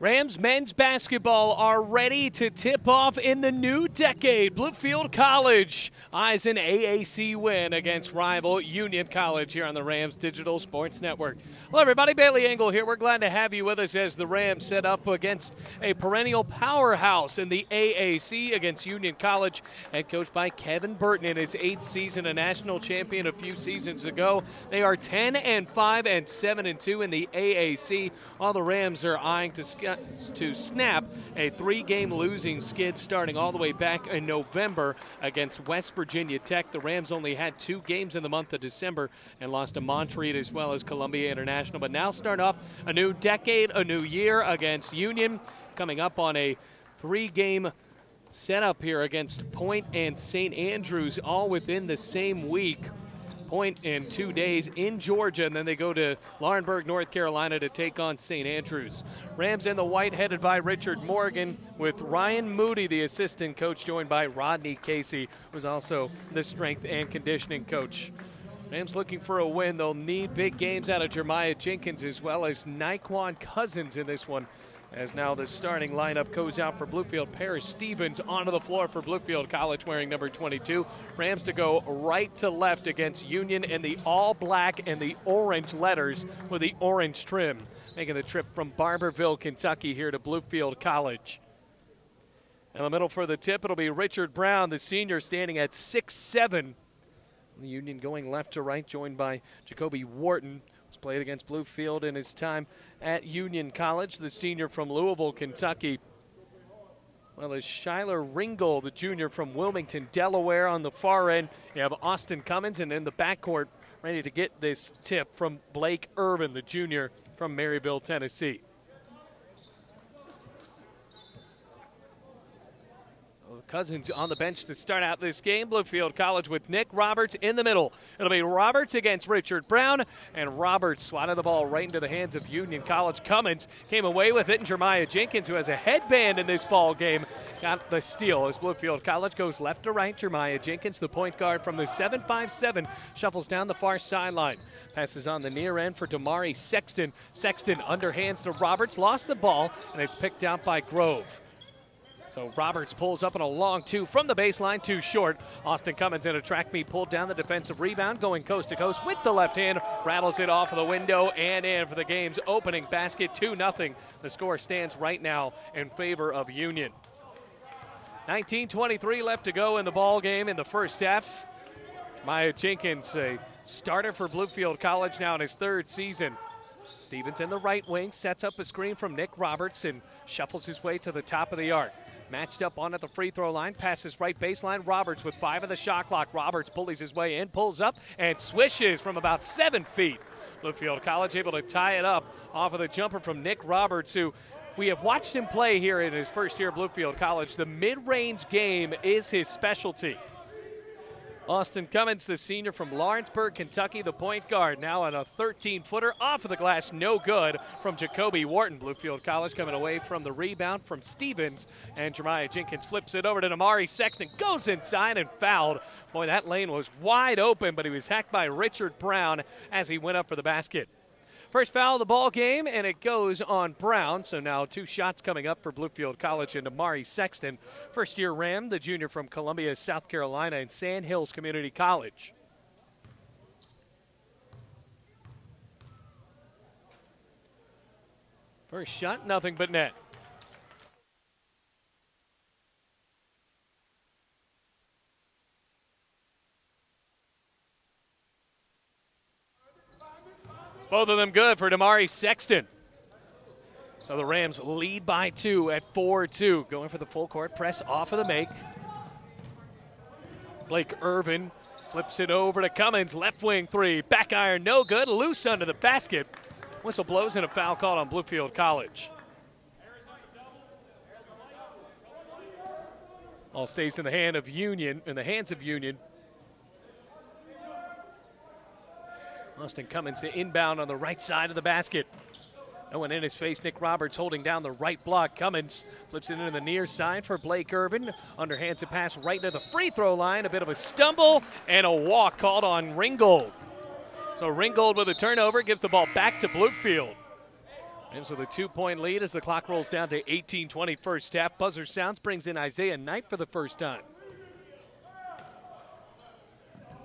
Rams men's basketball are ready to tip off in the new decade. Bluefield College eyes an AAC win against rival Union College here on the Rams Digital Sports Network. Hello, everybody. Bailey Engel here. We're glad to have you with us as the Rams set up against a perennial powerhouse in the AAC against Union College. Head coached by Kevin Burton in his 8th season, a national champion a few seasons ago. They are 10-5 and 7-2 in the AAC, while the Rams are eyeing to snap a 3-game losing skid starting all the way back in November against West Virginia Tech. The Rams only had 2 games in the month of December and lost to Montreat as well as Columbia International, but now start off a new decade, a new year against Union, coming up on a 3-game setup here against Point and St. Andrews, all within the same week. Point in 2 days in Georgia, and then they go to Laurinburg, North Carolina to take on St. Andrews. Rams in the white, headed by Richard Morgan, with Ryan Moody, the assistant coach, joined by Rodney Casey, who's also the strength and conditioning coach. Rams looking for a win. They'll need big games out of Jeremiah Jenkins as well as Nyquan Cousins in this one, as now the starting lineup goes out for Bluefield. Paris Stevens onto the floor for Bluefield College wearing number 22. Rams to go right to left against Union in the all-black and the orange letters with the orange trim, making the trip from Barberville, Kentucky here to Bluefield College. In the middle for the tip, it'll be Richard Brown, the senior, standing at 6'7". The Union going left to right, joined by Jacoby Wharton, who's played against Bluefield in his time at Union College, the senior from Louisville, Kentucky. Well, as Shyler Ringgold, the junior from Wilmington, Delaware, on the far end. You have Austin Cummins, and in the backcourt, ready to get this tip from Blake Irvin, the junior from Maryville, Tennessee. Cousins on the bench to start out this game. Bluefield College with Nick Roberts in the middle. It'll be Roberts against Richard Brown, and Roberts swatted the ball right into the hands of Union College. Cummins came away with it, and Jeremiah Jenkins, who has a headband in this ball game, got the steal as Bluefield College goes left to right. Jeremiah Jenkins, the point guard from the 7-5-7, shuffles down the far sideline. Passes on the near end for Damari Sexton. Sexton underhands to Roberts, lost the ball, and it's picked out by Grove. So Roberts pulls up on a long 2 from the baseline, too short. Austin Cummins in a track meet, pulled down the defensive rebound, going coast to coast with the left hand, rattles it off of the window and in for the game's opening basket, 2-0. The score stands right now in favor of Union. 19:23 left to go in the ball game in the first half. Maya Jenkins, a starter for Bluefield College now in his 3rd season. Stevens in the right wing, sets up a screen from Nick Roberts and shuffles his way to the top of the arc. Matched up on at the free throw line, passes right baseline. Roberts with 5 of the shot clock. Roberts bullies his way in, pulls up, and swishes from about 7 feet. Bluefield College able to tie it up off of the jumper from Nick Roberts, who we have watched him play here in his first year at Bluefield College. The mid-range game is his specialty. Austin Cummins, the senior from Lawrenceburg, Kentucky, the point guard, now on a 13-footer off of the glass, no good from Jacoby Wharton. Bluefield College coming away from the rebound from Stevens, and Jeremiah Jenkins flips it over to Damari Sexton, goes inside and fouled. Boy, that lane was wide open, but he was hacked by Richard Brown as he went up for the basket. First foul of the ball game, and it goes on Brown. So now 2 shots coming up for Bluefield College and Damari Sexton. First-year Ram, the junior from Columbia, South Carolina, and Sand Hills Community College. First shot, nothing but net. Both of them good for Damari Sexton. So the Rams lead by 2 at 4-2. Going for the full court press off of the make. Blake Irvin flips it over to Cummins. Left wing 3. Back iron, no good. Loose under the basket. Whistle blows and a foul called on Bluefield College. All stays in the hands of Union. Austin Cummins to inbound on the right side of the basket. No one in his face. Nick Roberts holding down the right block. Cummins flips it into the near side for Blake Irvin. Underhands a pass right to the free throw line. A bit of a stumble and a walk called on Ringgold. So Ringgold with a turnover gives the ball back to Bluefield. Rams with a 2-point lead as the clock rolls down to 18:20 first half. Buzzer sounds, brings in Isaiah Knight for the first time.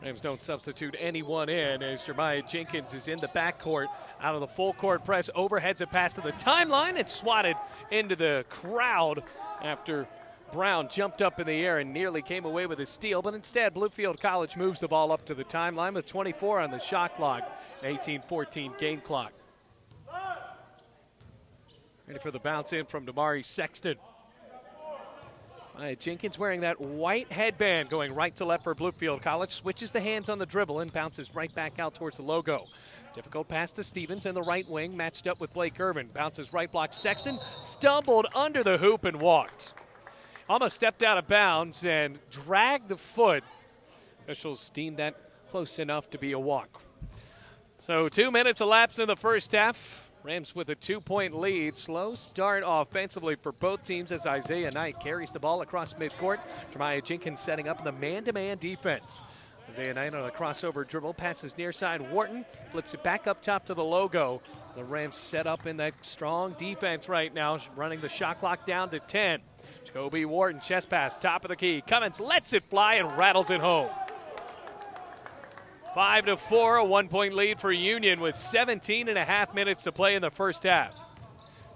Rams don't substitute anyone in as Jeremiah Jenkins is in the backcourt. Out of the full court press, overheads a pass to the timeline and swatted into the crowd after Brown jumped up in the air and nearly came away with a steal, but instead Bluefield College moves the ball up to the timeline with 24 on the shot clock, an 18-14 game clock. Ready for the bounce in from Damari Sexton. Jenkins wearing that white headband going right to left for Bluefield College, switches the hands on the dribble and bounces right back out towards the logo. Difficult pass to Stevens in the right wing, matched up with Blake Irvin. Bounces right block. Sexton stumbled under the hoop and walked. Almost stepped out of bounds and dragged the foot. Officials deemed that close enough to be a walk. So 2 minutes elapsed in the first half. Rams with a 2-point lead. Slow start offensively for both teams as Isaiah Knight carries the ball across midcourt. Jeremiah Jenkins setting up the man-to-man defense. Isaiah Knight on a crossover dribble, passes near side. Wharton flips it back up top to the logo. The Rams set up in that strong defense right now, running the shot clock down to 10. Jacoby Wharton, chest pass, top of the key. Cummins lets it fly and rattles it home. 5-4, a 1-point lead for Union with 17.5 minutes to play in the first half.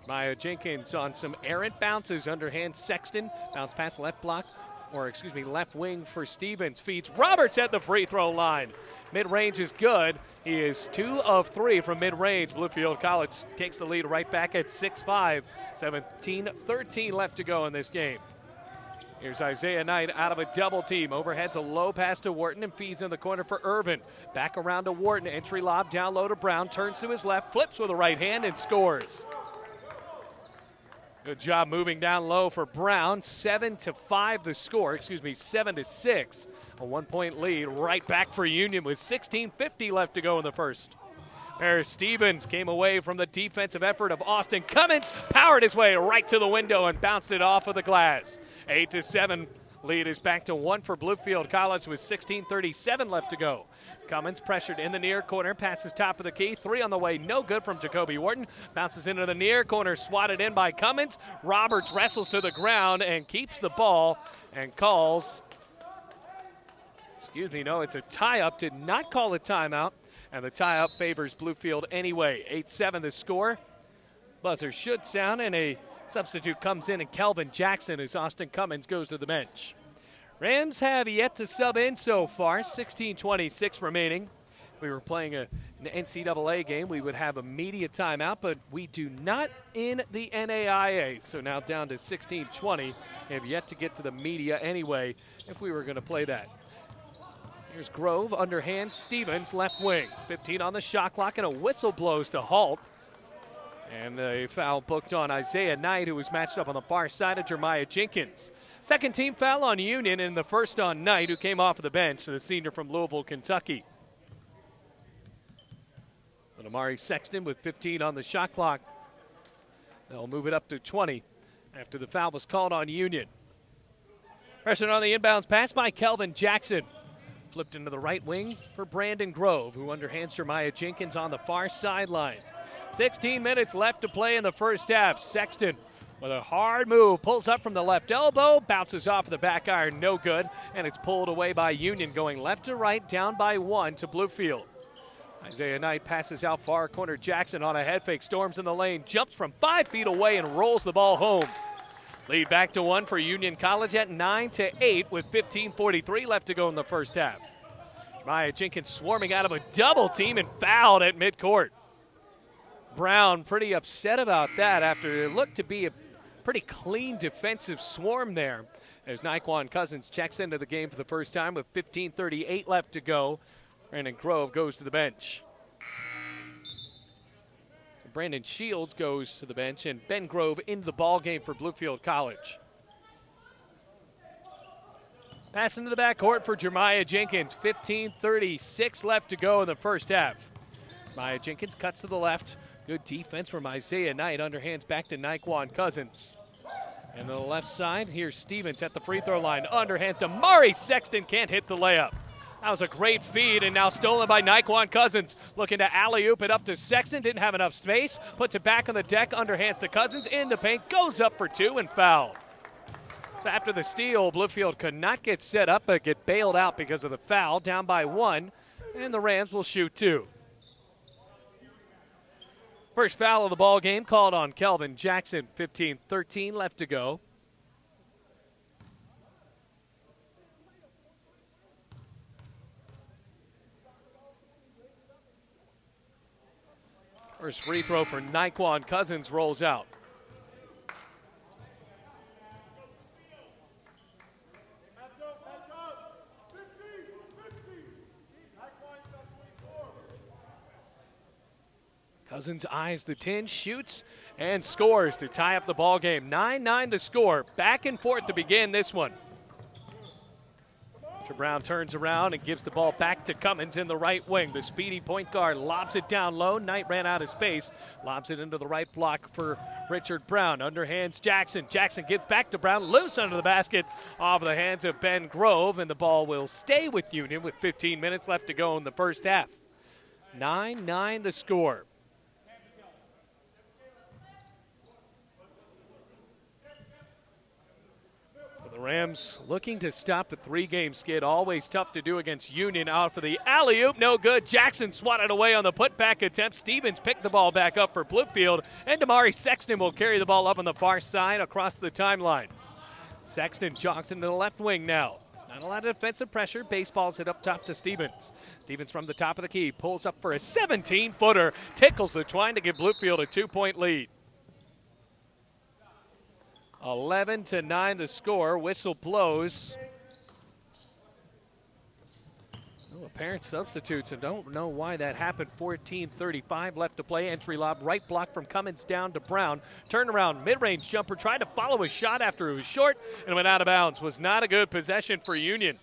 Jeremiah Jenkins on some errant bounces, underhand Sexton. Bounce pass left block, left wing for Stevens. Feeds Roberts at the free throw line. Mid-range is good. He is 2 of 3 from mid-range. Bluefield College takes the lead right back at 6-5. 17-13 left to go in this game. Here's Isaiah Knight out of a double team. Overheads a low pass to Wharton and feeds in the corner for Irvin. Back around to Wharton. Entry lob down low to Brown. Turns to his left, flips with the right hand and scores. Good job moving down low for Brown. 7-5 the score, 7-6. A 1-point lead right back for Union with 16:50 left to go in the first. Paris Stevens came away from the defensive effort of Austin Cummins, powered his way right to the window and bounced it off of the glass. 8-7 lead is back to 1 for Bluefield College with 16:37 left to go. Cummins pressured in the near corner, passes top of the key, 3 on the way, no good from Jacoby Wharton. Bounces into the near corner, swatted in by Cummins. Roberts wrestles to the ground and keeps the ball and calls, it's a tie-up, did not call a timeout. And the tie-up favors Bluefield anyway. 8-7 the score. Buzzer should sound, and a substitute comes in, and Kelvin Jackson as Austin Cummins goes to the bench. Rams have yet to sub in so far. 16:26 remaining. If we were playing an NCAA game, we would have a media timeout, but we do not in the NAIA. So now down to 16:20. Have yet to get to the media anyway if we were going to play that. Here's Grove, underhand, Stevens, left wing. 15 on the shot clock, and a whistle blows to halt. And a foul booked on Isaiah Knight, who was matched up on the far side of Jeremiah Jenkins. Second team foul on Union, and the first on Knight, who came off of the bench, the senior from Louisville, Kentucky. And Amari Sexton with 15 on the shot clock. They'll move it up to 20 after the foul was called on Union. Pressure on the inbounds pass by Kelvin Jackson. Flipped into the right wing for Brandon Grove, who underhands Jeremiah Jenkins on the far sideline. 16 minutes left to play in the first half. Sexton with a hard move, pulls up from the left elbow, bounces off the back iron, no good, and it's pulled away by Union, going left to right, down by 1 to Bluefield. Isaiah Knight passes out far corner. Jackson on a head fake, storms in the lane, jumps from 5 feet away and rolls the ball home. Lead back to 1 for Union College at 9-8 with 15:43 left to go in the first half. Jeremiah Jenkins swarming out of a double team and fouled at midcourt. Brown pretty upset about that after it looked to be a pretty clean defensive swarm there. As Naquan Cousins checks into the game for the first time with 15:38 left to go. Brandon Grove goes to the bench. Brandon Shields goes to the bench, and Ben Grove into the ball game for Bluefield College. Pass into the backcourt for Jeremiah Jenkins. 15:36 left to go in the first half. Jeremiah Jenkins cuts to the left. Good defense from Isaiah Knight. Underhands back to Naquan Cousins. And on the left side, here's Stevens at the free throw line. Underhands to Mari Sexton. Can't hit the layup. That was a great feed, and now stolen by Naquan Cousins. Looking to alley-oop it up to Sexton. Didn't have enough space. Puts it back on the deck, underhands to Cousins. In the paint, goes up for two and fouled. So after the steal, Bluefield could not get set up, but get bailed out because of the foul. Down by one, and the Rams will shoot two. First foul of the ball game called on Kelvin Jackson. 15-13 left to go. First free throw for Naquan Cousins rolls out. Cousins eyes the 10, shoots, and scores to tie up the ball game. 9-9 the score. Back and forth to begin this one. Brown turns around and gives the ball back to Cummins in the right wing. The speedy point guard lobs it down low. Knight ran out of space. Lobs it into the right block for Richard Brown. Underhands Jackson. Jackson gives back to Brown. Loose under the basket off the hands of Ben Grove. And the ball will stay with Union with 15 minutes left to go in the first half. 9-9 the score. The Rams looking to stop a three-game skid. Always tough to do against Union. Out for the alley-oop. No good. Jackson swatted away on the putback attempt. Stevens picked the ball back up for Bluefield. And Damari Sexton will carry the ball up on the far side across the timeline. Sexton jogs into the left wing now. Not a lot of defensive pressure. Baseball's hit up top to Stevens. Stevens from the top of the key. Pulls up for a 17-footer. Tickles the twine to give Bluefield a 2-point lead. 11-9 the score. Whistle blows. Oh, apparent substitutes, and don't know why that happened. 14:35 left to play. Entry lob, right block from Cummins down to Brown. Turnaround, mid-range jumper, tried to follow a shot after it was short and went out of bounds. Was not a good possession for Union.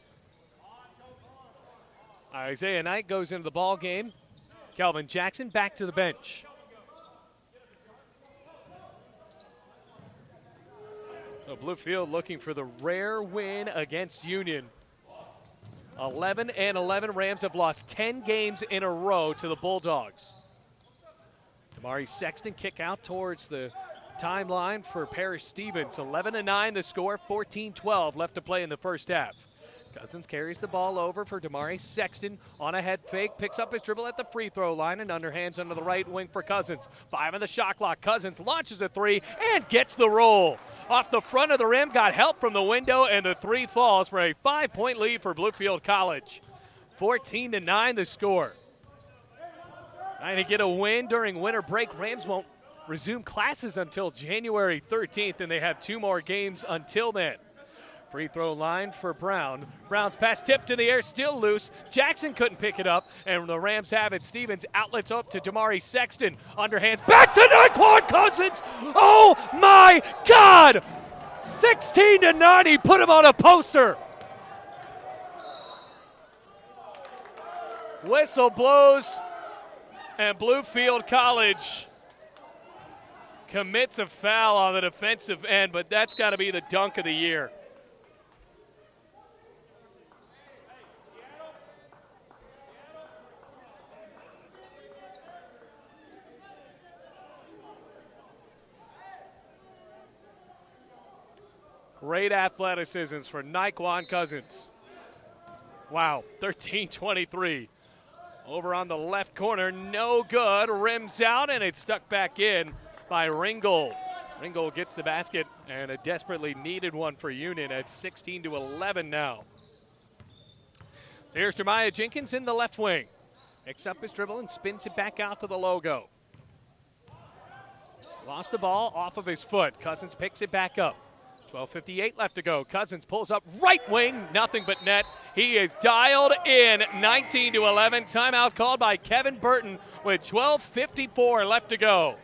Isaiah Knight goes into the ball game. Kelvin Jackson back to the bench. So Bluefield looking for the rare win against Union. 11-11. Rams have lost 10 games in a row to the Bulldogs. Damari Sexton kick out towards the timeline for Parrish Stevens. 11-9 the score. 14-12 left to play in the first half. Cousins carries the ball over for Damari Sexton on a head fake, picks up his dribble at the free throw line and underhands under the right wing for Cousins. 5 on the shot clock. Cousins launches a three and gets the roll. Off the front of the rim, got help from the window, and the three falls for a 5-point lead for Bluefield College. 14-9 the score. Trying to get a win during winter break. Rams won't resume classes until January 13th, and they have 2 more games until then. Free throw line for Brown. Brown's pass tipped in the air, still loose. Jackson couldn't pick it up, and the Rams have it. Stevens outlets up to Damari Sexton. Underhands back to Naquan Cousins. Oh my God! 16-9. He put him on a poster. Whistle blows, and Bluefield College commits a foul on the defensive end, but that's got to be the dunk of the year. Great athleticism for Naquan Cousins. Wow, 13-23. Over on the left corner, no good. Rims out, and it's stuck back in by Ringgold. Ringgold gets the basket, and a desperately needed one for Union at 16-11 now. So here's Jeremiah Jenkins in the left wing. Picks up his dribble and spins it back out to the logo. Lost the ball off of his foot. Cousins picks it back up. 12:58 left to go. Cousins pulls up right wing, nothing but net. He is dialed in. 19-11. Timeout called by Kevin Burton with 12:54 left to go.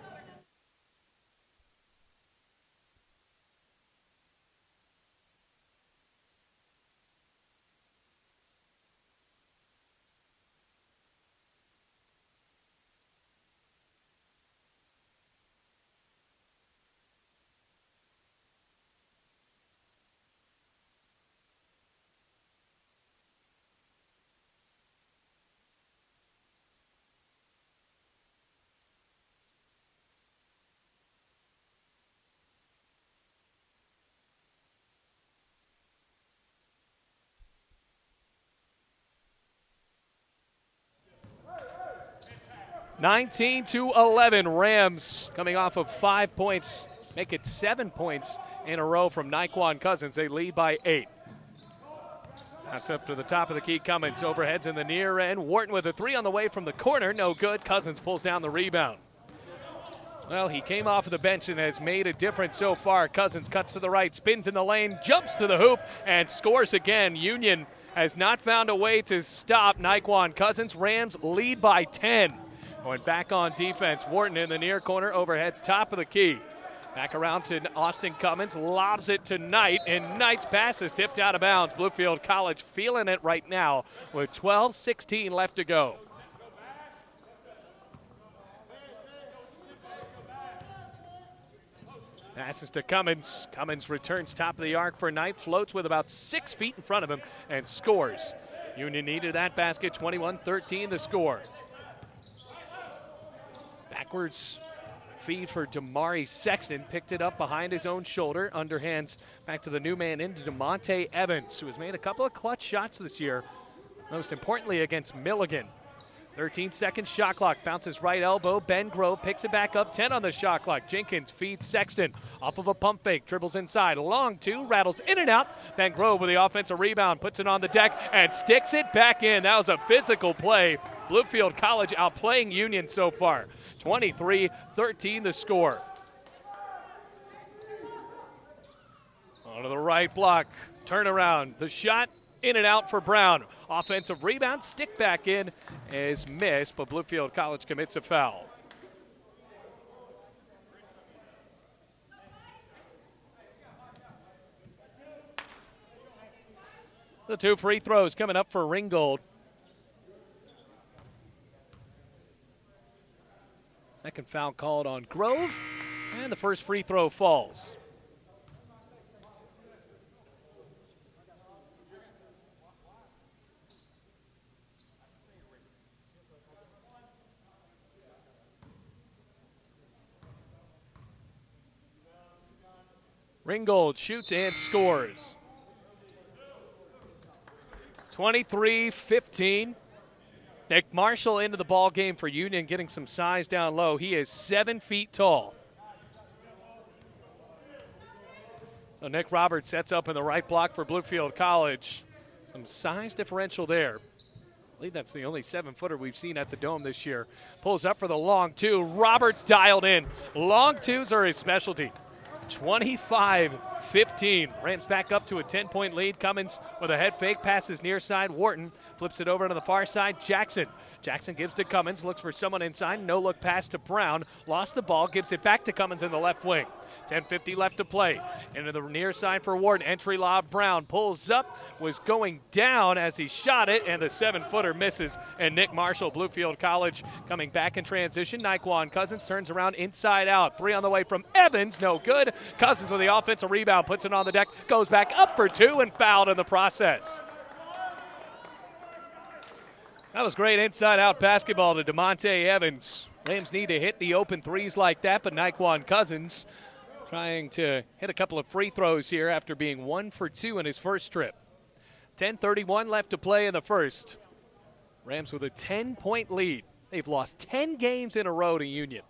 19-11. Rams coming off of 5 points, make it 7 points in a row from Naquan Cousins. They lead by 8. That's up to the top of the key. Cummins overheads in the near end. Wharton with a 3 on the way from the corner. No good. Cousins pulls down the rebound. Well, he came off of the bench and has made a difference so far. Cousins cuts to the right, spins in the lane, jumps to the hoop, and scores again. Union has not found a way to stop Naquan Cousins. Rams lead by 10. Going back on defense. Wharton in the near corner, overheads top of the key. Back around to Austin Cummins, lobs it to Knight, and Knight's pass is tipped out of bounds. Bluefield College feeling it right now with 12:16 left to go. Passes to Cummins. Cummins returns top of the arc for Knight, floats with about 6 feet in front of him, and scores. Union needed that basket, 21-13 the score. Backwards feed for Damari Sexton, picked it up behind his own shoulder, underhands back to the new man into DeMonte Evans, who has made a couple of clutch shots this year, most importantly against Milligan. 13-second shot clock, bounces right elbow. Ben Grove picks it back up, 10 on the shot clock. Jenkins feeds Sexton off of a pump fake, dribbles inside, long 2, rattles in and out. Ben Grove with the offensive rebound, puts it on the deck and sticks it back in. That was a physical play. Bluefield College outplaying Union so far. 23-13 the score. Onto the right block, turnaround, the shot in and out for Brown. Offensive rebound, stick back in is missed, but Bluefield College commits a foul. The 2 free throws coming up for Ringgold. Second foul called on Grove, and the first free throw falls. Ringgold shoots and scores. 23-15. Nick Marshall into the ball game for Union, getting some size down low. He is 7 feet tall. So Nick Roberts sets up in the right block for Bluefield College. Some size differential there. I believe that's the only 7-footer we've seen at the Dome this year. Pulls up for the long 2. Roberts dialed in. Long 2s are his specialty. 25-15. Rams back up to a 10-point lead. Cummins with a head fake, passes near side. Wharton flips it over to the far side. Jackson gives to Cummins, looks for someone inside. No look pass to Brown. Lost the ball, gives it back to Cummins in the left wing. 10:50 left to play. Into the near side for Wharton. Entry lob. Brown pulls up, was going down as he shot it, and the 7-footer misses. And Nick Marshall, Bluefield College, coming back in transition. Naquan Cousins turns around inside out. 3 on the way from Evans, no good. Cousins with the offensive rebound, puts it on the deck, goes back up for 2, and fouled in the process. That was great inside-out basketball to DeMonte Evans. Rams need to hit the open 3s like that, but Naquan Cousins trying to hit a couple of free throws here after being 1 for 2 in his first trip. 10:31 left to play in the first. Rams with a 10-point lead. They've lost 10 games in a row to Union.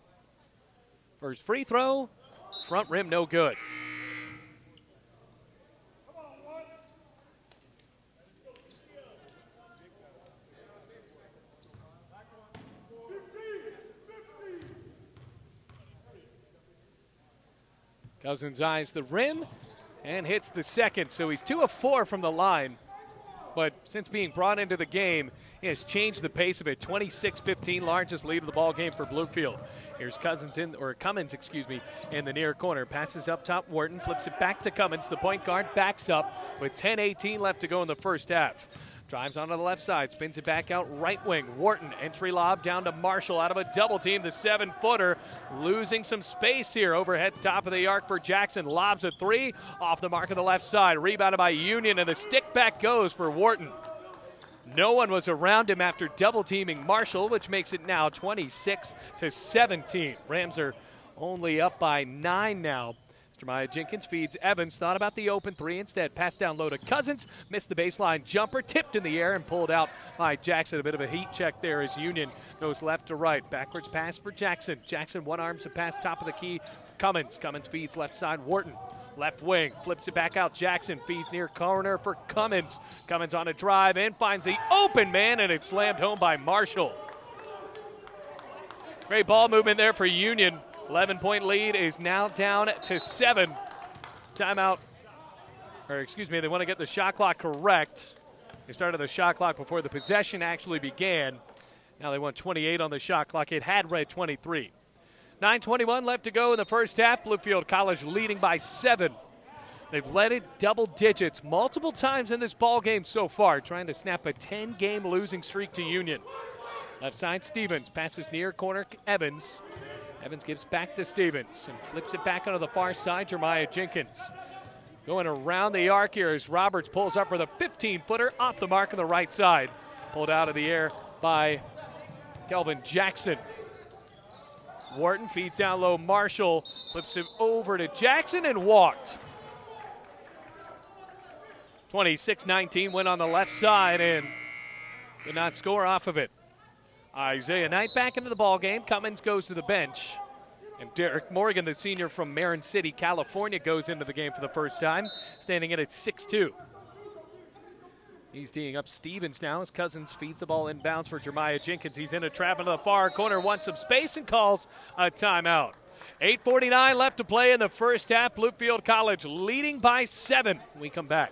First free throw, front rim no good. Cousins eyes the rim and hits the second, so he's 2 of 4 from the line. But since being brought into the game, he has changed the pace of it. 26-15, largest lead of the ball game for Bluefield. Here's Cummins, in the near corner. Passes up top, Wharton flips it back to Cummins. The point guard backs up with 10:18 left to go in the first half. Drives onto the left side, spins it back out right wing. Wharton, entry lob down to Marshall out of a double team. The 7-footer losing some space here. Overheads top of the arc for Jackson. Lobs a 3 off the mark of the left side. Rebounded by Union, and the stick back goes for Wharton. No one was around him after double teaming Marshall, which makes it now 26-17. Rams are only up by 9 now. Jeremiah Jenkins feeds Evans, thought about the open three instead. Pass down low to Cousins, missed the baseline jumper, tipped in the air and pulled out by Jackson. A bit of a heat check there as Union goes left to right. Backwards pass for Jackson. Jackson one arms to pass top of the key. Cummins feeds left side. Wharton, left wing, flips it back out. Jackson feeds near corner for Cummins. Cummins on a drive and finds the open man, and it's slammed home by Marshall. Great ball movement there for Union. 11-point lead is now down to 7. Timeout, or excuse me, they want to get the shot clock correct. They started the shot clock before the possession actually began. Now they want 28 on the shot clock. It had read 23. 9:21 left to go in the first half. Bluefield College leading by 7. They've led it double digits multiple times in this ball game so far, trying to snap a 10-game losing streak to Union. Left side, Stevens passes near corner, Evans. Evans gives back to Stevens and flips it back onto the far side. Jeremiah Jenkins going around the arc here as Roberts pulls up for the 15-footer off the mark on the right side. Pulled out of the air by Kelvin Jackson. Wharton feeds down low. Marshall flips it over to Jackson and walked. 26-19 went on the left side and did not score off of it. Isaiah Knight back into the ball game. Cummins goes to the bench. And Derek Morgan, the senior from Marin City, California, goes into the game for the first time, standing in at 6'2". He's teeing up Stevens now as Cousins feeds the ball inbounds for Jeremiah Jenkins. He's in a trap into the far corner, wants some space and calls a timeout. 8:49 left to play in the first half. Bluefield College leading by 7. We come back.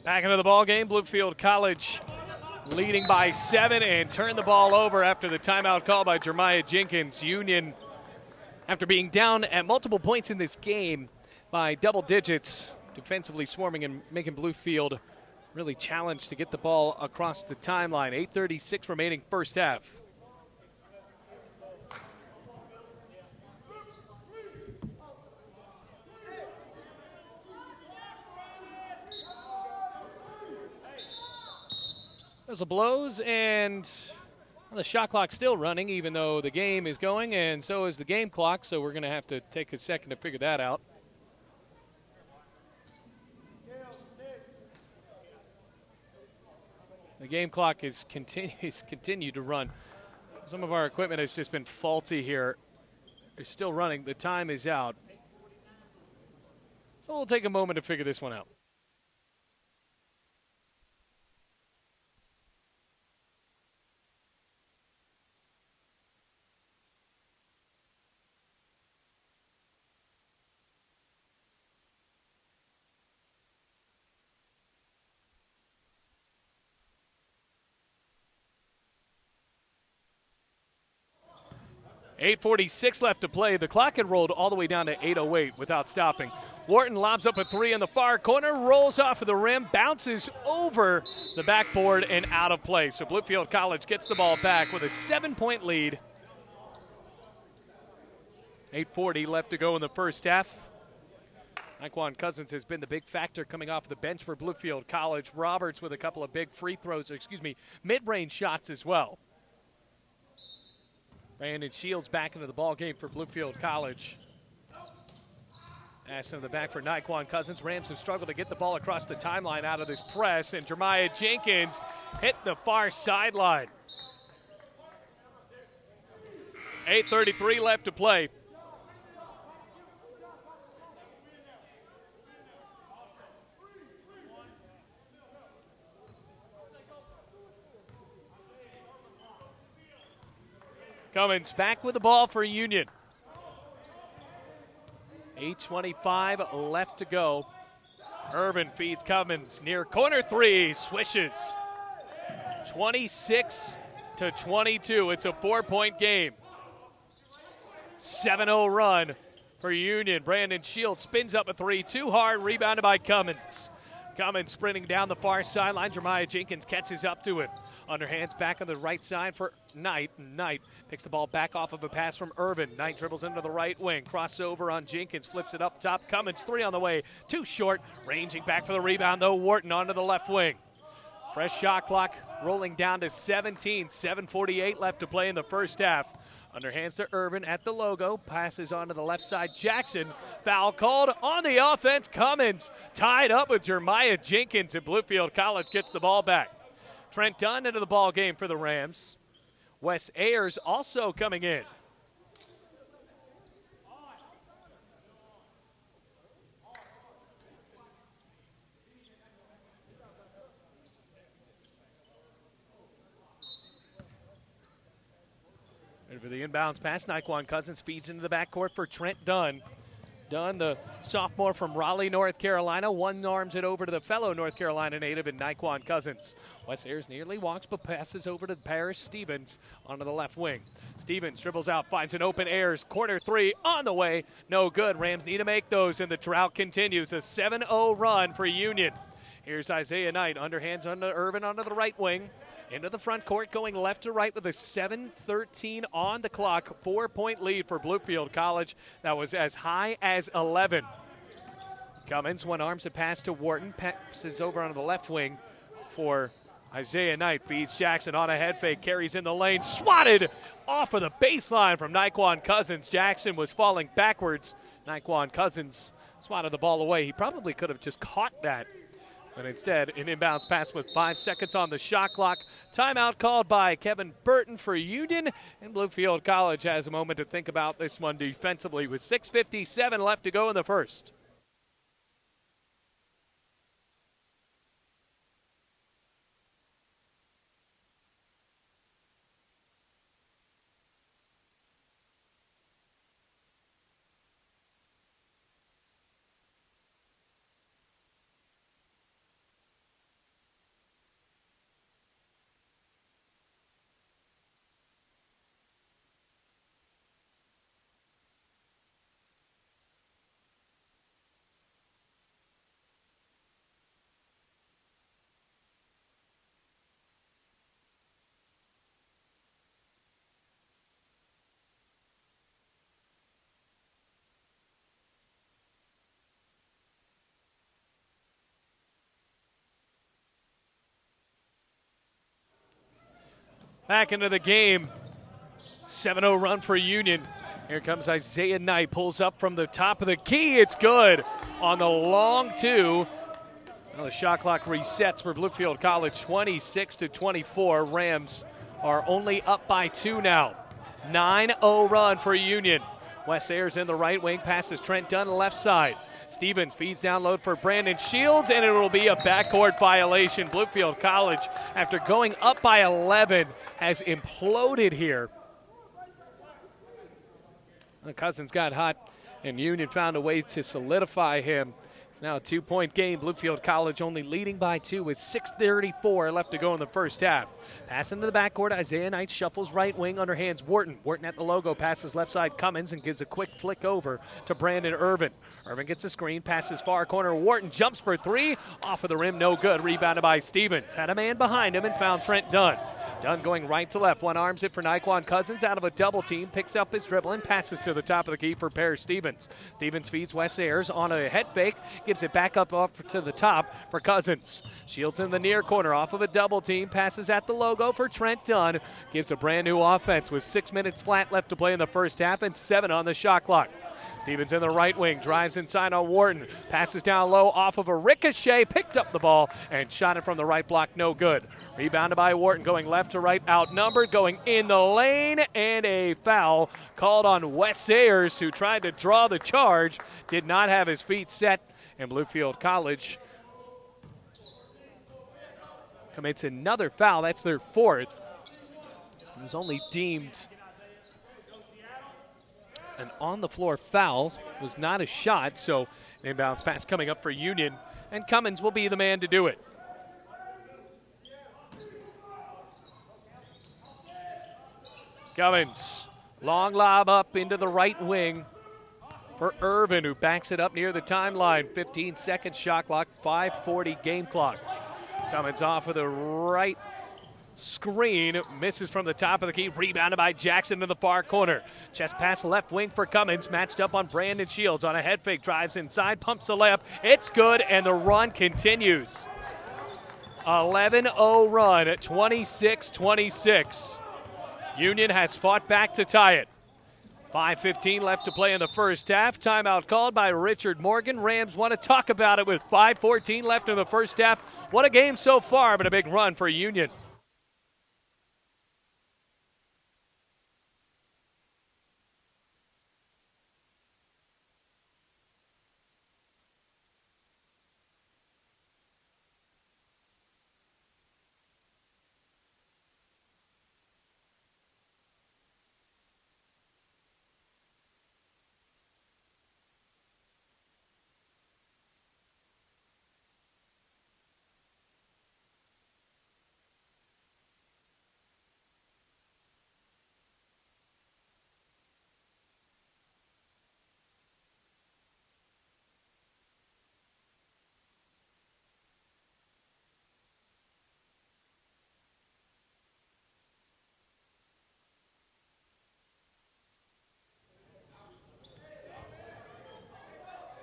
Back into the ball game, Bluefield College leading by 7 and turned the ball over after the timeout call by Jeremiah Jenkins. Union, after being down at multiple points in this game by double digits, defensively swarming and making Bluefield really challenged to get the ball across the timeline. 8:36 remaining first half. Whistle blows, and the shot clock's still running, even though the game is going, and so is the game clock, so we're going to have to take a second to figure that out. The game clock is continued to run. Some of our equipment has just been faulty here. It's still running. The time is out. So we'll take a moment to figure this one out. .846 left to play. The clock had rolled all the way down to 8:08 without stopping. Wharton lobs up a three in the far corner, rolls off of the rim, bounces over the backboard and out of play. So Bluefield College gets the ball back with a 7-point lead. 8:40 left to go in the first half. Naquan Cousins has been the big factor coming off the bench for Bluefield College. Roberts with a couple of big mid-range shots as well. Brandon Shields back into the ball game for Bluefield College. Pass into the back for Naquan Cousins. Rams have struggled to get the ball across the timeline out of this press, and Jeremiah Jenkins hit the far sideline. 8:33 left to play. Cummins back with the ball for Union. 8:25 left to go. Irvin feeds Cummins near corner three, swishes. 26-22. It's a 4-point game. 7-0 run for Union. Brandon Shields spins up a three, too hard, rebounded by Cummins. Cummins sprinting down the far sideline. Jeremiah Jenkins catches up to it. Underhands back on the right side for Knight. Knight picks the ball back off of a pass from Irvin. Knight dribbles into the right wing. Crossover on Jenkins. Flips it up top. Cummins, three on the way. Too short. Ranging back for the rebound, though. Wharton onto the left wing. Fresh shot clock rolling down to 17. 7:48 left to play in the first half. Underhands to Irvin at the logo. Passes onto the left side. Jackson. Foul called on the offense. Cummins tied up with Jeremiah Jenkins, and Bluefield College gets the ball back. Trent Dunn into the ball game for the Rams. Wes Ayers also coming in. And for the inbounds pass, Naquan Cousins feeds into the backcourt for Trent Dunn. Dunn, the sophomore from Raleigh, North Carolina, one-arms it over to the fellow North Carolina native in Naquan Cousins. Wes Ayers nearly walks but passes over to Paris Stevens onto the left wing. Stevens dribbles out, finds an open Ayers. Corner three on the way. No good. Rams need to make those, and the drought continues. A 7-0 run for Union. Here's Isaiah Knight. Underhands onto Irvin onto the right wing. Into the front court, going left to right with a 7:13 on the clock. 4-point lead for Bluefield College. That was as high as 11. Cummins, one arms a pass to Wharton. Passes over onto the left wing for Isaiah Knight. Feeds Jackson on a head fake. Carries in the lane. Swatted off of the baseline from Naquan Cousins. Jackson was falling backwards. Naquan Cousins swatted the ball away. He probably could have just caught that. But instead, an inbounds pass with 5 seconds on the shot clock. Timeout called by Kevin Burton for Union. And Bluefield College has a moment to think about this one defensively with 6:57 left to go in the first. Back into the game. 7-0 run for Union. Here comes Isaiah Knight. Pulls up from the top of the key. It's good on the long two. Well, the shot clock resets for Bluefield College. 26-24. Rams are only up by 2 now. 9-0 run for Union. Wes Ayers in the right wing. Passes Trent Dunn left side. Stevens feeds down low for Brandon Shields, and it will be a backcourt violation. Bluefield College, after going up by 11, has imploded here. The Cousins got hot, and Union found a way to solidify him. It's now a 2-point game. Bluefield College only leading by 2 with 6:34 left to go in the first half. Pass into the backcourt. Isaiah Knight shuffles right wing, underhands Wharton. Wharton at the logo, passes left side Cummins and gives a quick flick over to Brandon Irvin. Irvin gets a screen, passes far corner. Wharton jumps for 3, off of the rim, no good. Rebounded by Stevens. Had a man behind him and found Trent Dunn. Dunn going right to left. One arms it for Naquan Cousins out of a double team. Picks up his dribble and passes to the top of the key for Paris Stevens. Stevens feeds Wes Ayers on a head fake. Gives it back up off to the top for Cousins. Shields in the near corner off of a double team. Passes at the logo for Trent Dunn. Gives a brand new offense with 6 minutes flat left to play in the first half and 7 on the shot clock. Stevens in the right wing, drives inside on Wharton, passes down low off of a ricochet, picked up the ball and shot it from the right block, no good. Rebounded by Wharton, going left to right, outnumbered, going in the lane, and a foul called on Wes Ayers, who tried to draw the charge, did not have his feet set, and Bluefield College commits another foul. That's their fourth. It was only deemed an on-the-floor foul, was not a shot, so an inbounds pass coming up for Union, and Cummins will be the man to do it. Cummins, long lob up into the right wing for Irvin, who backs it up near the timeline. 15-second shot clock, 5:40 game clock. Cummins off of the right screen, misses from the top of the key, rebounded by Jackson in the far corner. Chest pass left wing for Cummins, matched up on Brandon Shields on a head fake, drives inside, pumps the layup. It's good, and the run continues. 11-0 run at 26-26. Union has fought back to tie it. 5:15 left to play in the first half. Timeout called by Richard Morgan. Rams want to talk about it with 5:14 left in the first half. What a game so far, but a big run for Union.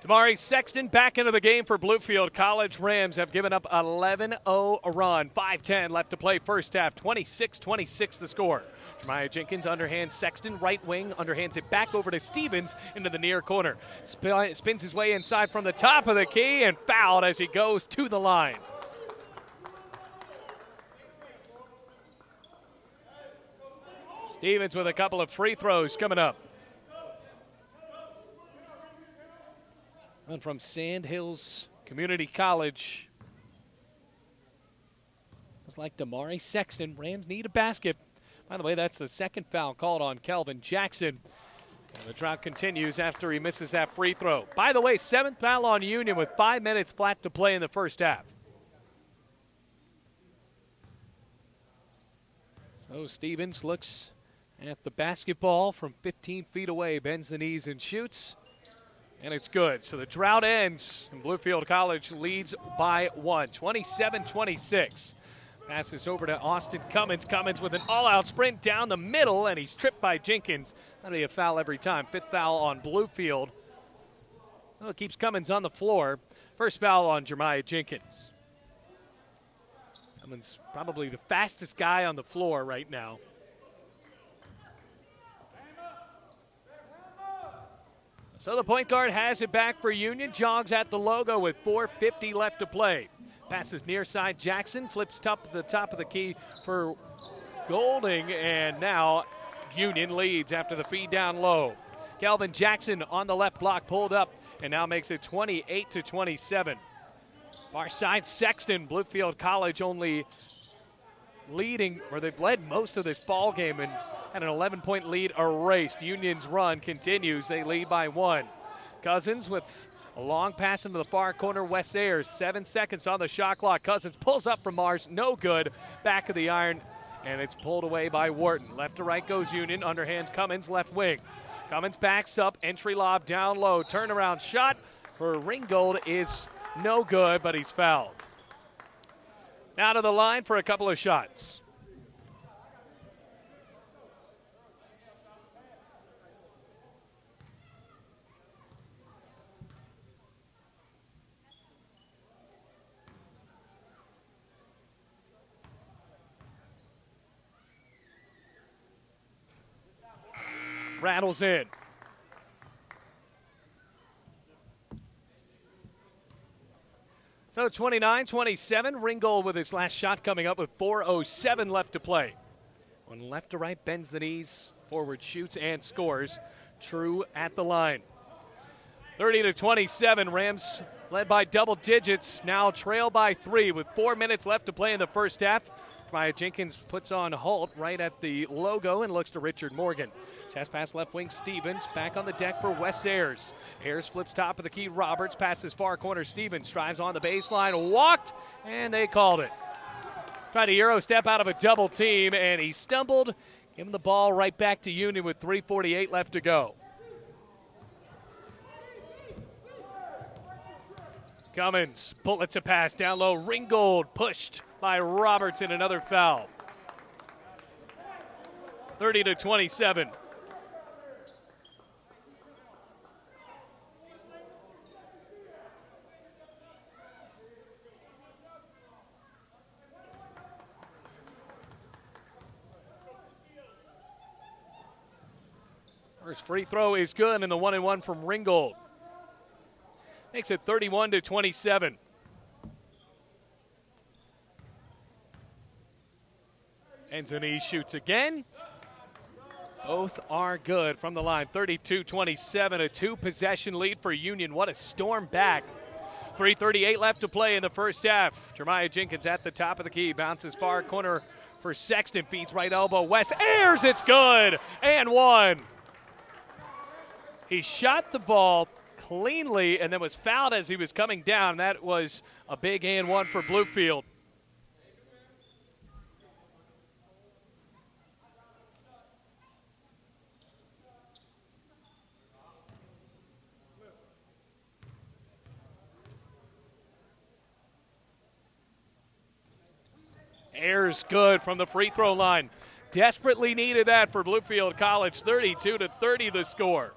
Damari Sexton back into the game for Bluefield College. Rams have given up 11-0 run. 5:10 left to play first half. 26-26 the score. Jeremiah Jenkins underhands Sexton, right wing, underhands it back over to Stevens into the near corner. Spins his way inside from the top of the key and fouled as he goes to the line. Stevens with a couple of free throws coming up. One from Sand Hills Community College. It's like Damari Sexton. Rams need a basket. By the way, that's the second foul called on Kelvin Jackson. And the drought continues after he misses that free throw. By the way, seventh foul on Union with 5 minutes flat to play in the first half. So Stevens looks at the basketball from 15 feet away, bends the knees and shoots. And it's good. So the drought ends, and Bluefield College leads by 1, 27-26. Passes over to Austin Cummins. Cummins with an all-out sprint down the middle, and he's tripped by Jenkins. That'll be a foul every time. Fifth foul on Bluefield. Well, it keeps Cummins on the floor. First foul on Jeremiah Jenkins. Cummins probably the fastest guy on the floor right now. So the point guard has it back for Union. Jogs at the logo with 4:50 left to play. Passes near side Jackson. Flips top to the top of the key for Golding. And now Union leads after the feed down low. Kelvin Jackson on the left block pulled up and now makes it 28-27. Far side Sexton. Bluefield College only leading, or they've led most of this ball game and had an 11-point lead erased. Union's run continues. They lead by 1. Cousins with a long pass into the far corner. Wes Ayers, 7 seconds on the shot clock. Cousins pulls up from Mars, no good. Back of the iron, and it's pulled away by Wharton. Left to right goes Union, underhand Cummins, left wing. Cummins backs up, entry lob down low. Turnaround shot for Ringgold is no good, but he's fouled. Now to the line for a couple of shots. rattles in. So 29-27, Ringgold with his last shot coming up with 4:07 left to play. One left to right, bends the knees, forward shoots and scores. True at the line. 30-27, Rams led by double digits, now trail by 3 with 4 minutes left to play in the first half. Jeremiah Jenkins puts on halt right at the logo and looks to Richard Morgan. Chest pass left wing, Stevens back on the deck for Wes Ayers. Ayers flips top of the key, Roberts passes far corner, Stevens drives on the baseline, walked, and they called it. Tried a Euro step out of a double team, and he stumbled, giving the ball right back to Union with 3:48 left to go. Cummins bullets a pass down low, Ringgold pushed by Roberts in another foul. 30-27. First free throw is good, and the 1-and-1 from Ringgold makes it 31-27. Anthony shoots again. Both are good from the line. 32-27, a two-possession lead for Union. What a storm back. 3:38 left to play in the first half. Jeremiah Jenkins at the top of the key, bounces far corner for Sexton, feeds right elbow. Wes Ayers, it's good, and one. He shot the ball cleanly and then was fouled as he was coming down. That was a big and one for Bluefield. Ayers good from the free throw line. Desperately needed that for Bluefield College. 32-30 the score.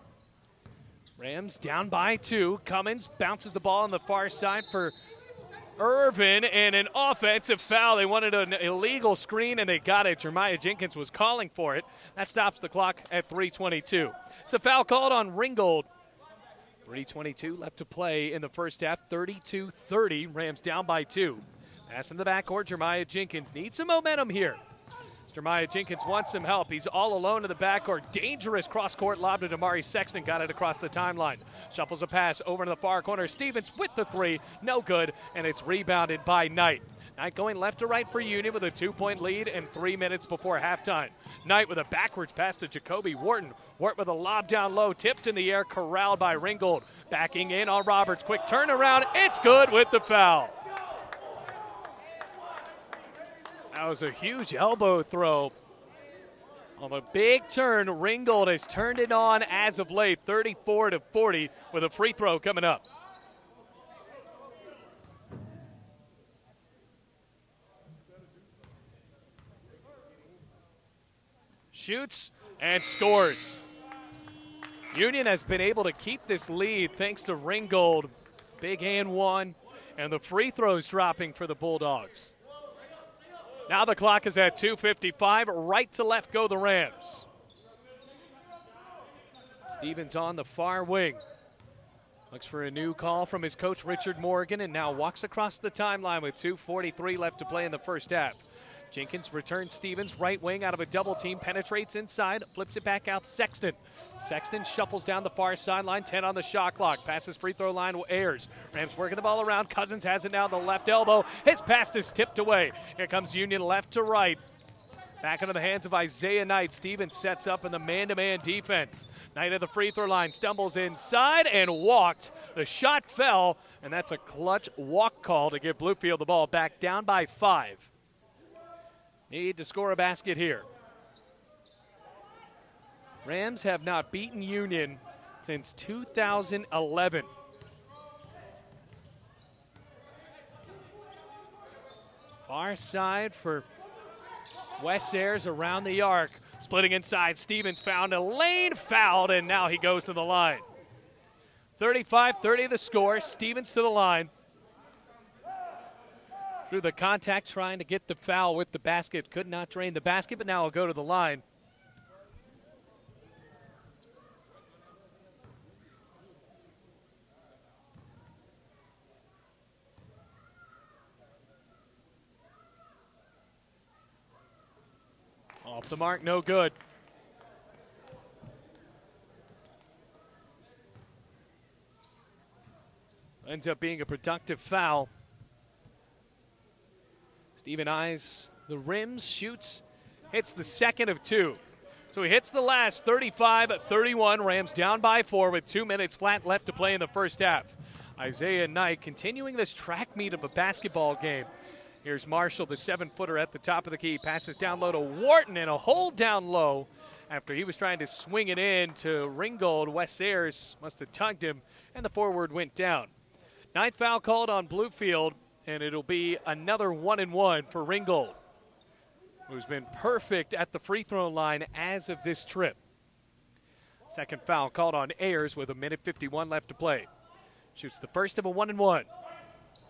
Rams down by 2. Cummins bounces the ball on the far side for Irvin, and an offensive foul. They wanted an illegal screen, and they got it. Jeremiah Jenkins was calling for it. That stops the clock at 3:22. It's a foul called on Ringgold. 3:22 left to play in the first half. 32-30. Rams down by 2. Pass in the backcourt. Jeremiah Jenkins needs some momentum here. Jeremiah Jenkins wants some help. He's all alone in the backcourt. Dangerous cross-court lob to Damari Sexton. Got it across the timeline. Shuffles a pass over to the far corner. Stevens with the three. No good, and it's rebounded by Knight. Knight going left to right for Union with a 2-point lead and 3 minutes before halftime. Knight with a backwards pass to Jacoby Wharton. Wharton with a lob down low, tipped in the air, corralled by Ringgold. Backing in on Roberts. Quick turnaround. It's good with the foul. That was a huge elbow throw. On a big turn, Ringgold has turned it on as of late, 34-40, with a free throw coming up. Shoots and scores. Union has been able to keep this lead thanks to Ringgold. Big and one, and the free throws dropping for the Bulldogs. Now the clock is at 2:55. Right to left go the Rams. Stevens on the far wing. Looks for a new call from his coach, Richard Morgan, and now walks across the timeline with 2:43 left to play in the first half. Jenkins returns Stevens, right wing out of a double team, penetrates inside, flips it back out Sexton. Sexton shuffles down the far sideline, 10 on the shot clock. Passes free throw line, Ayers. Rams working the ball around. Cousins has it now, the left elbow. His pass is tipped away. Here comes Union left to right. Back into the hands of Isaiah Knight. Stevens sets up in the man-to-man defense. Knight at the free throw line, stumbles inside and walked. The shot fell, and that's a clutch walk call to give Bluefield the ball back, down by 5. Need to score a basket here. Rams have not beaten Union since 2011. Far side for Wes Ayers around the arc. Splitting inside, Stevens found a lane, fouled, and now he goes to the line. 35-30 the score. Stevens to the line. Through the contact, trying to get the foul with the basket. Could not drain the basket, but now will go to the line. Off the mark, no good. So ends up being a productive foul. Steven eyes the rims, shoots, hits the second of two. So he hits the last 35-31. Rams down by 4 with 2 minutes flat left to play in the first half. Isaiah Knight continuing this track meet of a basketball game. Here's Marshall, the 7-footer at the top of the key. Passes down low to Wharton and a hold down low after he was trying to swing it in to Ringgold. Wes Ayers must have tugged him, and the forward went down. Ninth foul called on Bluefield, and it'll be another 1-1 for Ringgold, who's been perfect at the free throw line as of this trip. Second foul called on Ayers with 1:51 left to play. Shoots the first of a 1-1.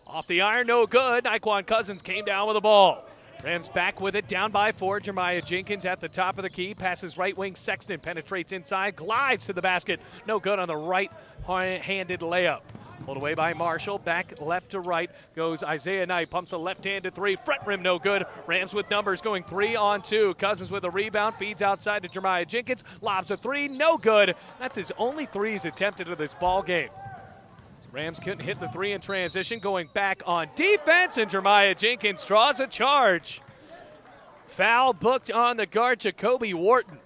Off the iron, no good. Naquan Cousins came down with the ball. Rams back with it, down by 4. Jeremiah Jenkins at the top of the key. Passes right wing. Sexton penetrates inside, glides to the basket. No good on the right-handed layup. Pulled away by Marshall. Back left to right goes Isaiah Knight. Pumps a left-handed three. Front rim, no good. Rams with numbers going 3-on-2. Cousins with a rebound. Feeds outside to Jeremiah Jenkins. Lobs a three. No good. That's his only threes attempted of this ball game. Rams couldn't hit the three in transition. Going back on defense, and Jeremiah Jenkins draws a charge. Foul booked on the guard, Jacoby Wharton.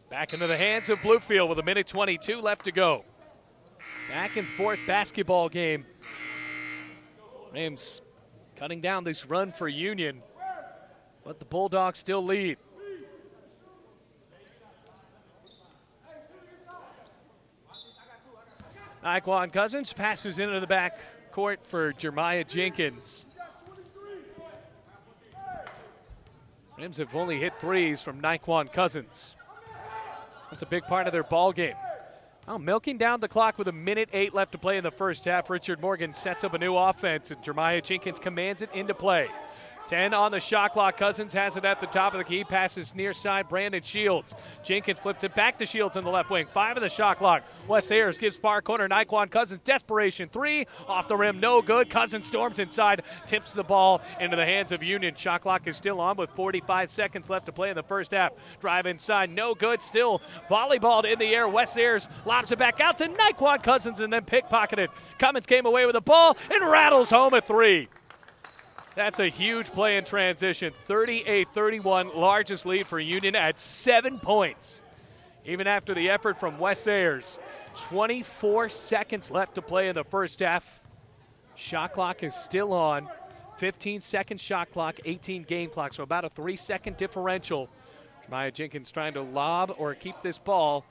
Back into the hands of Bluefield with 1:22 left to go. Back and forth basketball game. Rams cutting down this run for Union, but the Bulldogs still lead. Naquan Cousins passes into the back court for Jeremiah Jenkins. Rams have only hit threes from Naquan Cousins. That's a big part of their ball game. Now milking down the clock with 1:08 left to play in the first half. Richard Morgan sets up a new offense, and Jeremiah Jenkins commands it into play. 10 on the shot clock. Cousins has it at the top of the key. Passes near side. Brandon Shields. Jenkins flips it back to Shields in the left wing. 5 on the shot clock. Wes Ayers gives far corner. Naquan Cousins. Desperation. 3 off the rim. No good. Cousins storms inside. Tips the ball into the hands of Union. Shot clock is still on with 45 seconds left to play in the first half. Drive inside. No good. Still volleyballed in the air. Wes Ayers lobs it back out to Naquan Cousins and then pickpocketed. Cummins came away with the ball and rattles home a 3. That's a huge play in transition. 38-31, largest lead for Union at 7 points. Even after the effort from Wes Ayers. 24 seconds left to play in the first half. Shot clock is still on. 15-second shot clock, 18 game clock, so about a 3-second differential. Jeremiah Jenkins trying to lob or keep this ball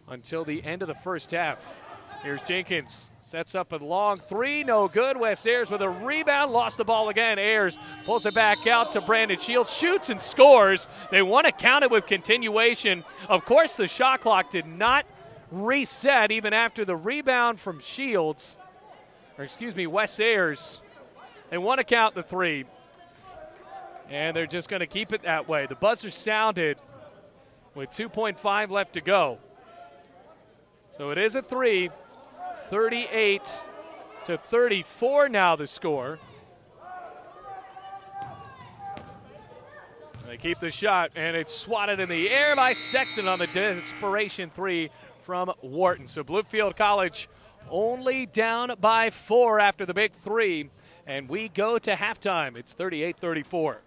until the end of the first half. Here's Jenkins. Sets up a long 3, no good. Wes Ayers with a rebound, lost the ball again. Ayers pulls it back out to Brandon Shields, shoots and scores. They want to count it with continuation. Of course, the shot clock did not reset even after the rebound from Shields, Wes Ayers. They want to count the 3, and they're just going to keep it that way. The buzzer sounded with 2.5 left to go. So it is a 3. 38-34 now the score. They keep the shot, and it's swatted in the air by Sexton on the desperation 3 from Wharton. So Bluefield College only down by 4 after the big 3, and we go to halftime. It's 38-34.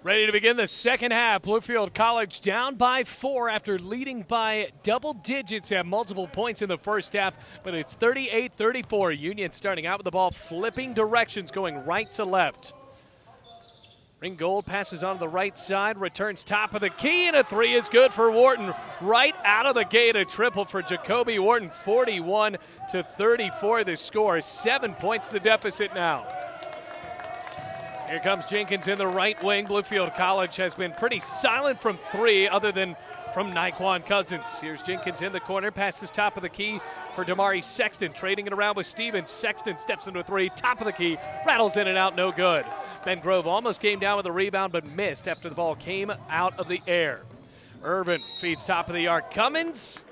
Ready to begin the second half. Bluefield College down by 4 after leading by double digits at multiple points in the first half, but it's 38-34. Union starting out with the ball, flipping directions, going right to left. Ringgold passes on to the right side, returns top of the key, and a three is good for Wharton. Right out of the gate, a triple for Jacoby Wharton, 41-34 the score. 7 points the deficit now. Here comes Jenkins in the right wing. Bluefield College has been pretty silent from three other than from Naquan Cousins. Here's Jenkins in the corner, passes top of the key for Damari Sexton, trading it around with Stevens. Sexton steps into a three, top of the key, rattles in and out, no good. Ben Grove almost came down with a rebound but missed after the ball came out of the air. Irvin feeds top of the arc. Cummins,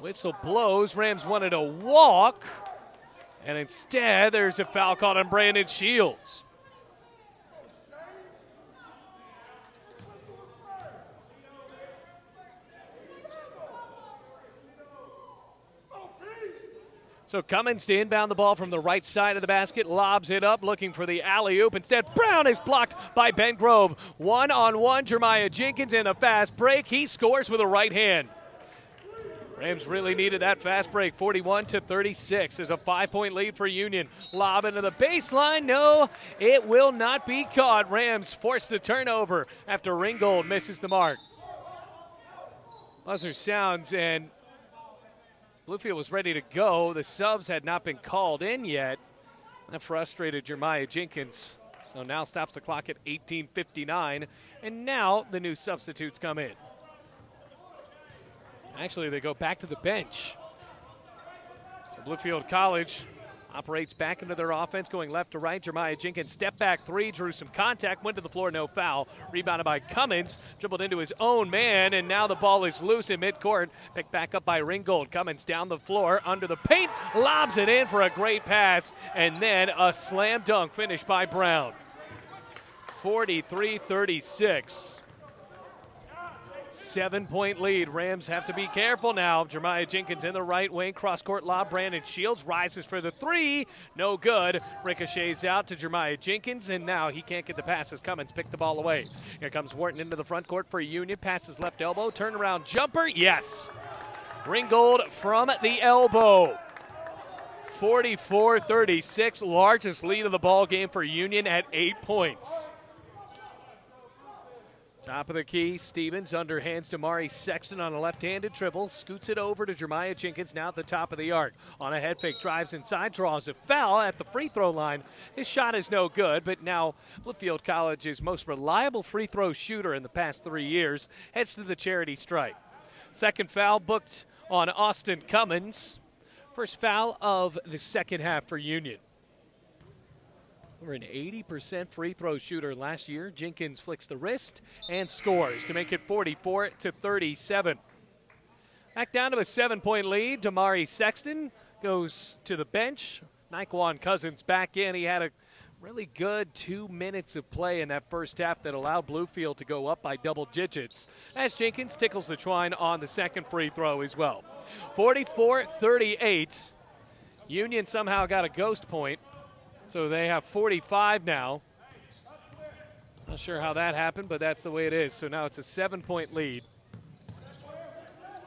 whistle blows. Rams wanted a walk. And instead, there's a foul called on Brandon Shields. So Cummins to inbound the ball from the right side of the basket, lobs it up, looking for the alley-oop. Instead, Brown is blocked by Ben Grove. One-on-one, Jeremiah Jenkins in a fast break. He scores with a right hand. Rams really needed that fast break. 41-36 is a 5-point lead for Union. Lob into the baseline. No, it will not be caught. Rams force the turnover after Ringgold misses the mark. Buzzer sounds and Bluefield was ready to go. The subs had not been called in yet. That frustrated Jeremiah Jenkins. So now stops the clock at 18:59. And now the new substitutes come in. Actually, they go back to the bench. So Bluefield College operates back into their offense, going left to right. Jeremiah Jenkins, step back three, drew some contact, went to the floor, no foul. Rebounded by Cummins, dribbled into his own man, and now the ball is loose in midcourt. Picked back up by Ringgold. Cummins down the floor, under the paint, lobs it in for a great pass, and then a slam dunk finish by Brown. 43-36. 7-point lead. Rams have to be careful now. Jeremiah Jenkins in the right wing. Cross-court lob. Brandon Shields rises for the three. No good. Ricochets out to Jeremiah Jenkins, and now he can't get the pass as Cummins picked the ball away. Here comes Wharton into the front court for Union. Passes left elbow. Turnaround jumper. Yes. Ringgold from the elbow. 44-36. Largest lead of the ball game for Union at 8 points. Top of the key, Stevens underhands Damari Sexton on a left-handed dribble, scoots it over to Jeremiah Jenkins, now at the top of the arc. On a head fake, drives inside, draws a foul at the free throw line. His shot is no good, but now Bluefield College's most reliable free throw shooter in the past 3 years heads to the charity stripe. Second foul booked on Austin Cummins. First foul of the second half for Union. We're an 80% free throw shooter last year. Jenkins flicks the wrist and scores to make it 44-37. Back down to a 7-point lead. Damari Sexton goes to the bench. Naquan Cousins back in. He had a really good 2 minutes of play in that first half that allowed Bluefield to go up by double digits, as Jenkins tickles the twine on the second free throw as well. 44-38. Union somehow got a ghost point. So they have 45 now. Not sure how that happened, but that's the way it is. So now it's a 7-point lead.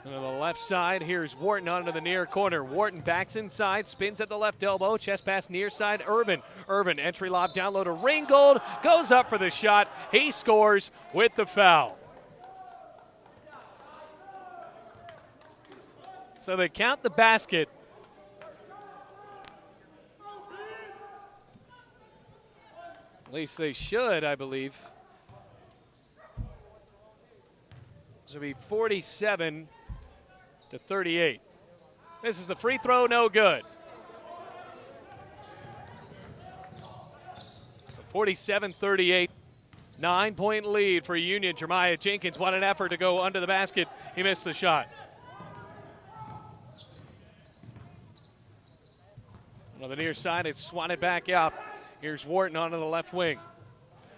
And on the left side, here's Wharton onto the near corner. Wharton backs inside, spins at the left elbow, chest pass near side, Irvin. Irvin, entry lob down low to Ringgold, goes up for the shot. He scores with the foul. So they count the basket. At least they should, I believe. This will be 47-38. This is the free throw, no good. So 47-38, 9-point lead for Union. Jeremiah Jenkins, what an effort to go under the basket. He missed the shot. On the near side, it's swatted back out. Here's Wharton onto the left wing.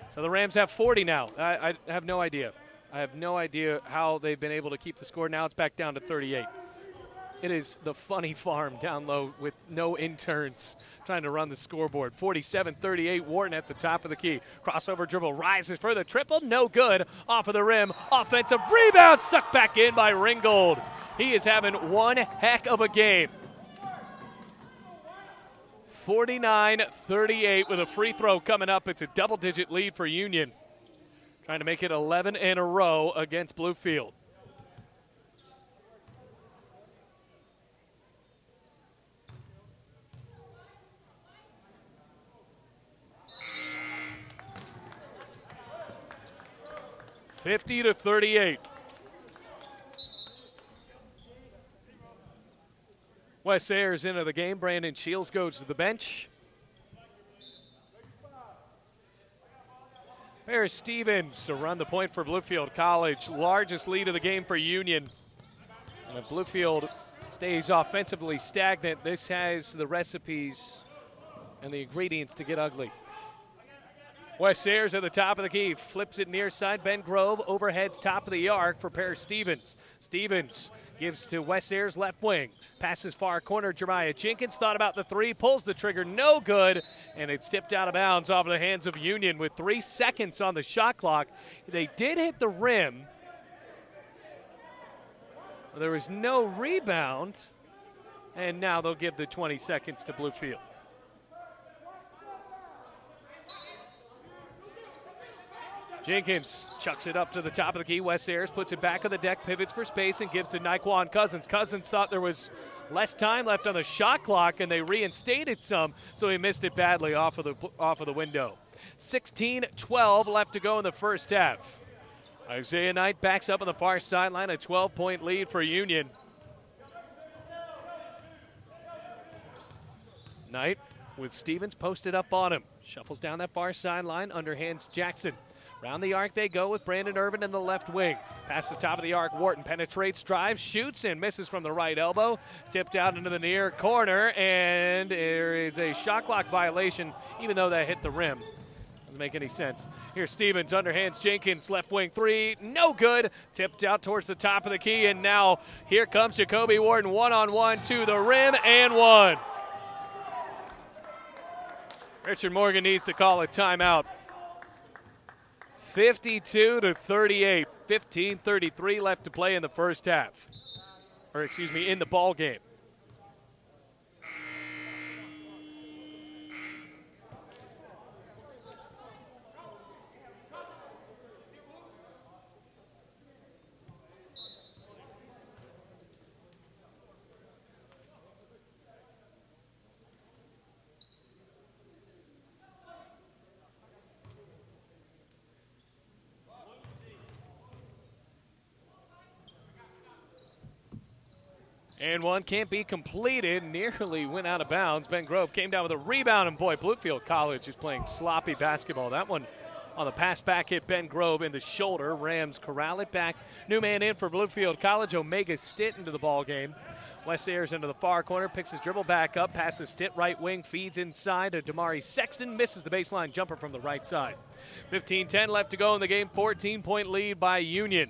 So the Rams have 40 now. I have no idea. I have no idea how they've been able to keep the score. Now it's back down to 38. It is the funny farm down low with no interns trying to run the scoreboard. 47-38, Wharton at the top of the key. Crossover dribble, rises for the triple, no good. Off of the rim, offensive rebound, stuck back in by Ringgold. He is having one heck of a game. 49-38 with a free throw coming up. It's a double-digit lead for Union. Trying to make it 11 in a row against Bluefield. (50-38). Wes Ayers into the game. Brandon Shields goes to the bench. Paris Stevens to run the point for Bluefield College. Largest lead of the game for Union. And if Bluefield stays offensively stagnant, this has the recipes and the ingredients to get ugly. Wes Ayers at the top of the key, flips it near side. Ben Grove overheads top of the arc for Paris Stevens. Stevens gives to Wes Ayers left wing. Passes far corner, Jeremiah Jenkins thought about the three, pulls the trigger, no good, and it's tipped out of bounds off of the hands of Union with 3 seconds on the shot clock. They did hit the rim. There was no rebound, and now they'll give the 20 seconds to Bluefield. Jenkins chucks it up to the top of the key. Wes Ayers puts it back on the deck, pivots for space, and gives to Naquan Cousins. Cousins thought there was less time left on the shot clock, and they reinstated some, so he missed it badly off of the window. 16-12 left to go in the first half. Isaiah Knight backs up on the far sideline, a 12-point lead for Union. Knight with Stevens posted up on him. Shuffles down that far sideline, underhands Jackson. Round the arc they go with Brandon Irvin in the left wing. Passes top of the arc, Wharton penetrates, drives, shoots, and misses from the right elbow. Tipped out into the near corner, and there is a shot clock violation, even though that hit the rim. Doesn't make any sense. Here's Stevens, underhands Jenkins, left wing three, no good. Tipped out towards the top of the key, and now here comes Jacoby Wharton, one-on-one to the rim, and one. Richard Morgan needs to call a timeout. 52-38, 15:33 left to play in the first half. Or excuse me, in the ball game. And one can't be completed, nearly went out of bounds. Ben Grove came down with a rebound, and boy, Bluefield College is playing sloppy basketball. That one on the pass back hit Ben Grove in the shoulder. Rams corral it back. New man in for Bluefield College, Omega Stitt into the ball game. Wes Ayers into the far corner, picks his dribble back up, passes Stitt right wing, feeds inside to Damari Sexton, misses the baseline jumper from the right side. 15-10 left to go in the game, 14-point lead by Union.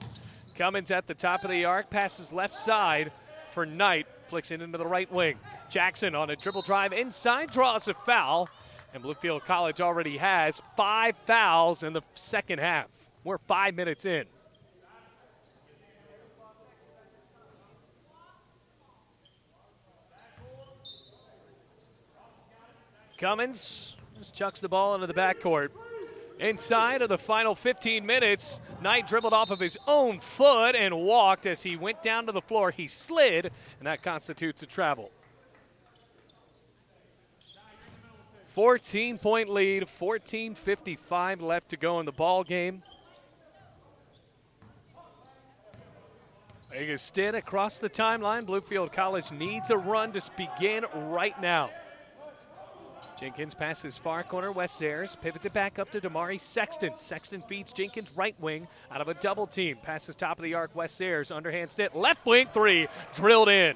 Cummins at the top of the arc, passes left side for Knight, flicks it into the right wing. Jackson on a dribble drive inside, draws a foul, and Bluefield College already has 5 fouls in the second half. We're 5 minutes in. Cummins just chucks the ball into the backcourt. Inside of the final 15 minutes, Knight dribbled off of his own foot and walked as he went down to the floor. He slid, and that constitutes a travel. 14-point lead, 14:55 left to go in the ball game. Omega Stitt across the timeline. Bluefield College needs a run to begin right now. Jenkins passes far corner, Wes Ayers pivots it back up to Damari Sexton. Sexton feeds Jenkins right wing out of a double team. Passes top of the arc, Wes Ayers, underhand Stitt, left wing three, drilled in.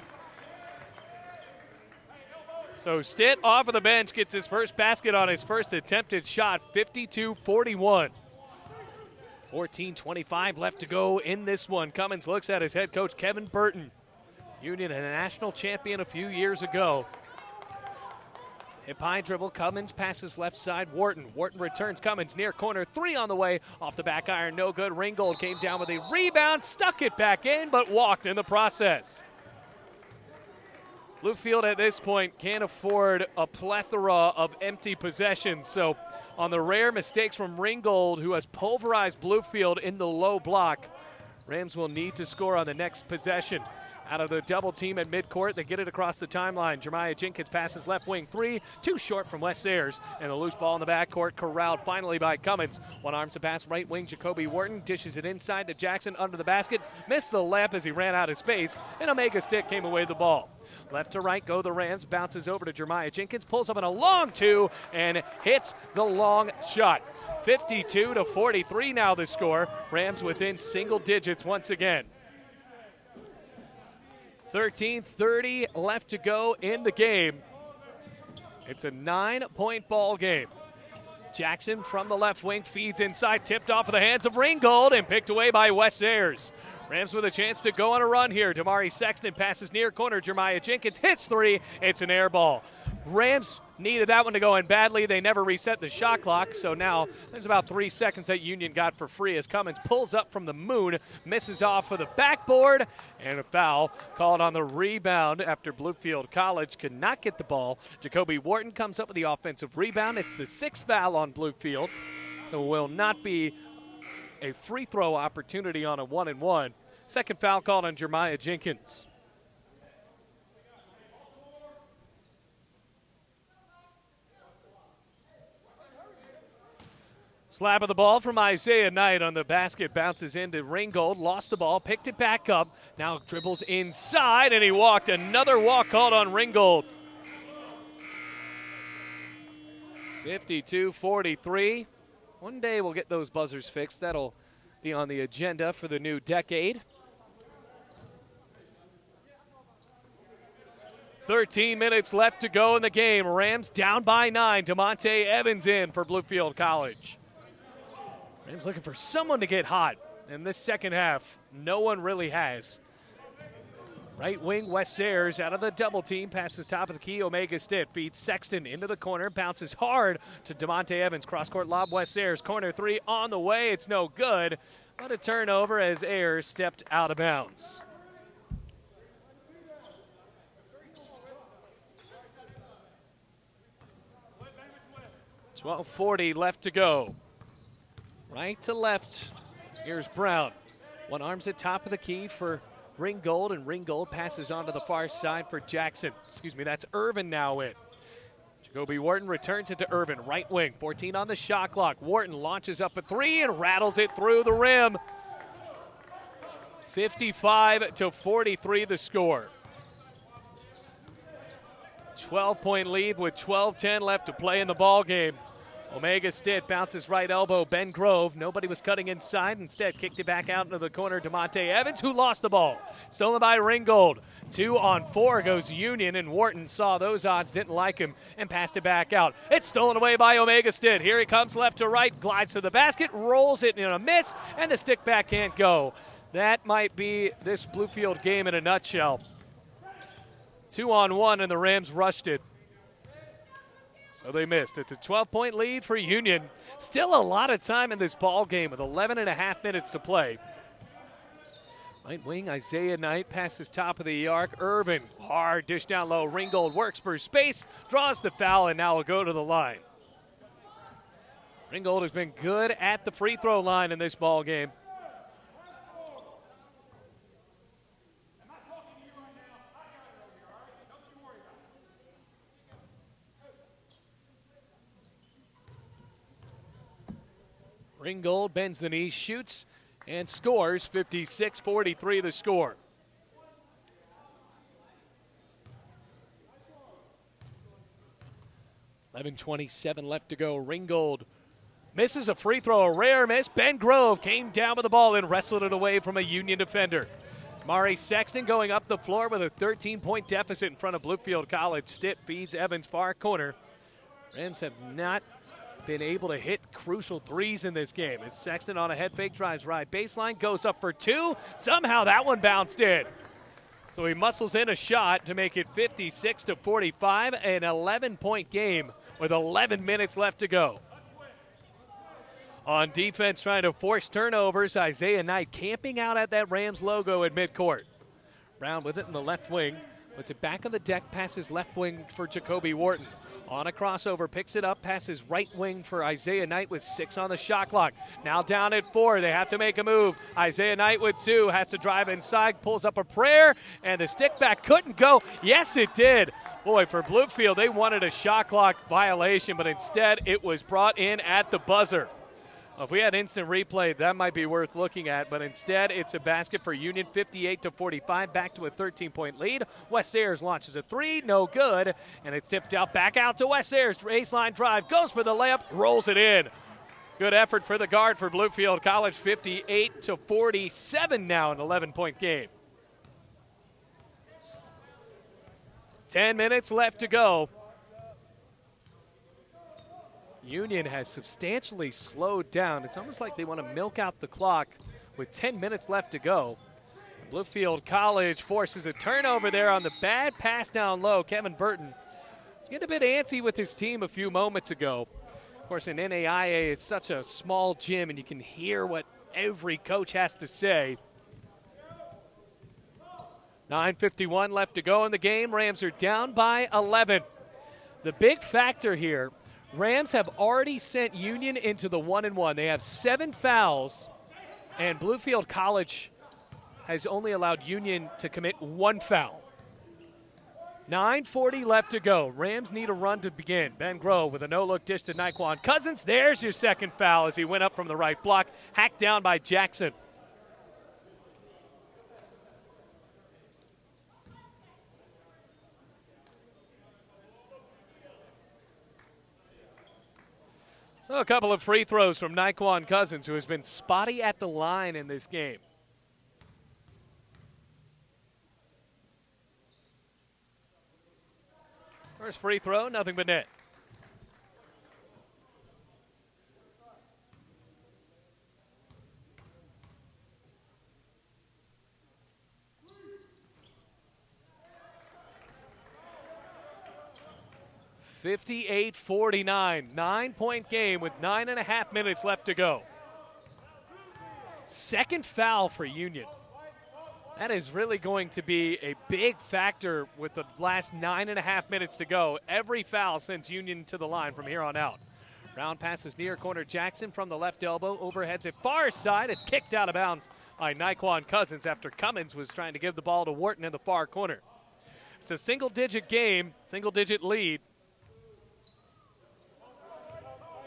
So Stitt off of the bench gets his first basket on his first attempted shot, 52-41. 14:25 left to go in this one. Cummins looks at his head coach, Kevin Burton. Union, a national champion a few years ago. Hip high dribble, Cummins passes left side, Wharton. Wharton returns, Cummins near corner, three on the way, off the back iron, no good. Ringgold came down with a rebound, stuck it back in, but walked in the process. Bluefield at this point can't afford a plethora of empty possessions, so on the rare mistakes from Ringgold, who has pulverized Bluefield in the low block, Rams will need to score on the next possession. Out of the double team at midcourt, they get it across the timeline. Jeremiah Jenkins passes left wing three, too short from Wes Ayers, and a loose ball in the backcourt, corralled finally by Cummins. One arms to pass right wing, Jacoby Wharton dishes it inside to Jackson under the basket, missed the layup as he ran out of space, and Omega Stick came away with the ball. Left to right go the Rams, bounces over to Jeremiah Jenkins, pulls up in a long two, and hits the long shot. 52-43 now the score. Rams within single digits once again. 13:30 left to go in the game. It's a 9-point ball game. Jackson from the left wing feeds inside, tipped off of the hands of Ringgold and picked away by Wes Ayers. Rams with a chance to go on a run here. Damari Sexton passes near corner. Jeremiah Jenkins hits three. It's an air ball. Rams needed that one to go in badly. They never reset the shot clock, so now there's about 3 seconds that Union got for free as Cummins pulls up from the moon, misses off of the backboard, and a foul called on the rebound after Bluefield College could not get the ball. Jacoby Wharton comes up with the offensive rebound. It's the 6th foul on Bluefield, so it will not be a free throw opportunity on a 1-and-1. Second foul called on Jeremiah Jenkins. Slap of the ball from Isaiah Knight on the basket, bounces into Ringgold, lost the ball, picked it back up, now dribbles inside, and he walked. Another walk called on Ringgold. 52-43. One day we'll get those buzzers fixed. That'll be on the agenda for the new decade. 13 minutes left to go in the game. Rams down by 9. DeMonte Evans in for Bluefield College. Rams looking for someone to get hot in this second half. No one really has. Right wing, Wes Ayers out of the double team, passes top of the key. Omega Stitt feeds Sexton into the corner, bounces hard to DeMonte Evans. Cross-court lob, Wes Ayers. Corner three on the way. It's no good, but a turnover as Ayers stepped out of bounds. .12:40 left to go. Right to left, here's Brown. One arm's at top of the key for Ringgold, and Ringgold passes on to the far side for Jackson. Excuse me, that's Irvin now in. Jacoby Wharton returns it to Irvin, right wing, 14 on the shot clock. Wharton launches up a three and rattles it through the rim. 55-43 the score. 12-point lead with 12:10 left to play in the ball game. Omega Stitt bounces right elbow, Ben Grove. Nobody was cutting inside. Instead, kicked it back out into the corner. DeMonte Evans, who lost the ball. Stolen by Ringgold. 2-on-4 goes Union, and Wharton saw those odds, didn't like him, and passed it back out. It's stolen away by Omega Stitt. Here he comes left to right, glides to the basket, rolls it in a miss, and the stick back can't go. That might be this Bluefield game in a nutshell. 2-on-1, and the Rams rushed it. So they missed. It's a 12-point lead for Union. Still a lot of time in this ball game with 11 and a half minutes to play. Right wing, Isaiah Knight passes top of the arc. Irvin, hard dish down low. Ringgold works for space, draws the foul, and now will go to the line. Ringgold has been good at the free throw line in this ball game. Ringgold bends the knee, shoots, and scores. 56-43 the score. .27 left to go. Ringgold misses a free throw, a rare miss. Ben Grove came down with the ball and wrestled it away from a Union defender. Mari Sexton going up the floor with a 13-point deficit in front of Bluefield College. Stitt feeds Evans far corner. Rams have not been able to hit crucial threes in this game. As Sexton on a head fake drives right baseline, goes up for two. Somehow that one bounced in. So he muscles in a shot to make it 56-45, an 11-point game with 11 minutes left to go. On defense, trying to force turnovers, Isaiah Knight camping out at that Rams logo at midcourt. Brown with it in the left wing, puts it back on the deck, passes left wing for Jacoby Wharton. On a crossover, picks it up, passes right wing for Isaiah Knight with 6 on the shot clock. Now down at 4, they have to make a move. Isaiah Knight with 2, has to drive inside, pulls up a prayer, and the stick back couldn't go. Yes, it did. Boy, for Bluefield, they wanted a shot clock violation, but instead it was brought in at the buzzer. Well, if we had instant replay, that might be worth looking at, but instead it's a basket for Union, 58-45, back to a 13-point lead. Wes Ayers launches a 3, no good, and it's tipped out back out to Wes Ayers. Baseline drive, goes for the layup, rolls it in. Good effort for the guard for Bluefield College, 58-47 now, an 11-point game. 10 minutes left to go. Union has substantially slowed down. It's almost like they want to milk out the clock with 10 minutes left to go. Bluefield College forces a turnover there on the bad pass down low. Kevin Burton is getting a bit antsy with his team a few moments ago. Of course, in NAIA, it's such a small gym, and you can hear what every coach has to say. 9:51 left to go in the game. Rams are down by 11. The big factor here, Rams have already sent Union into the 1-1. They have 7 fouls, and Bluefield College has only allowed Union to commit 1 foul. 9:40 left to go. Rams need a run to begin. Ben Grove with a no-look dish to Naquan Cousins. There's your second foul as he went up from the right block, hacked down by Jackson. So a couple of free throws from Naquan Cousins, who has been spotty at the line in this game. First free throw, nothing but net. (58-49), 9-point game with 9.5 minutes left to go. Second foul for Union. That is really going to be a big factor with the last 9.5 minutes to go. Every foul sends Union to the line from here on out. Brown passes near corner Jackson from the left elbow. Overheads it far side. It's kicked out of bounds by Naquan Cousins after Cummins was trying to give the ball to Wharton in the far corner. It's a single-digit game, single-digit lead.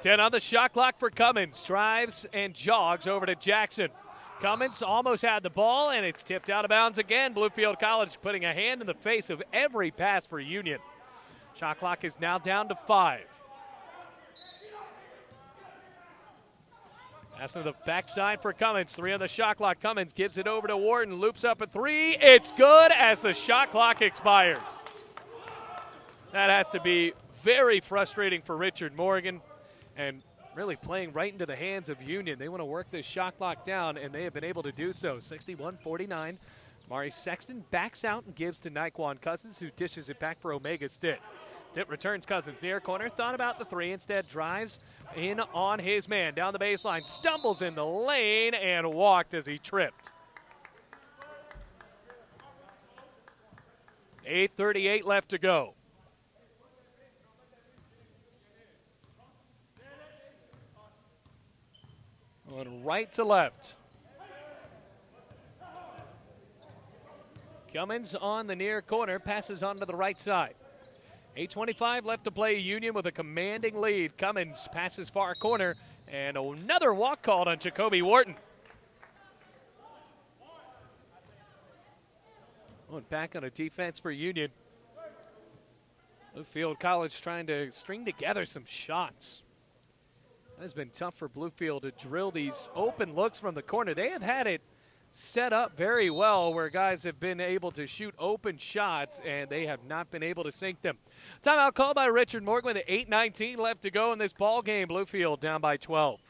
10 on the shot clock for Cummins. Drives and jogs over to Jackson. Cummins almost had the ball, and it's tipped out of bounds again. Bluefield College putting a hand in the face of every pass for Union. Shot clock is now down to 5. Pass to the backside for Cummins. 3 on the shot clock. Cummins gives it over to Wharton. Loops up a 3. It's good as the shot clock expires. That has to be very frustrating for Richard Morgan, and really playing right into the hands of Union. They want to work this shot clock down, and they have been able to do so. 61-49. Mari Sexton backs out and gives to Naquan Cousins, who dishes it back for Omega Stitt. Stitt returns Cousins near corner, thought about the 3, instead drives in on his man. Down the baseline, stumbles in the lane, and walked as he tripped. 8:38 left to go. Going right to left. Cummins on the near corner, passes on to the right side. 8:25 left to play. Union with a commanding lead. Cummins passes far corner, and another walk called on Jacoby Wharton. Going back on a defense for Union. Bluefield College trying to string together some shots. It has been tough for Bluefield to drill these open looks from the corner. They have had it set up very well where guys have been able to shoot open shots, and they have not been able to sink them. Timeout called by Richard Morgan with 8:19 left to go in this ball game. Bluefield down by 12.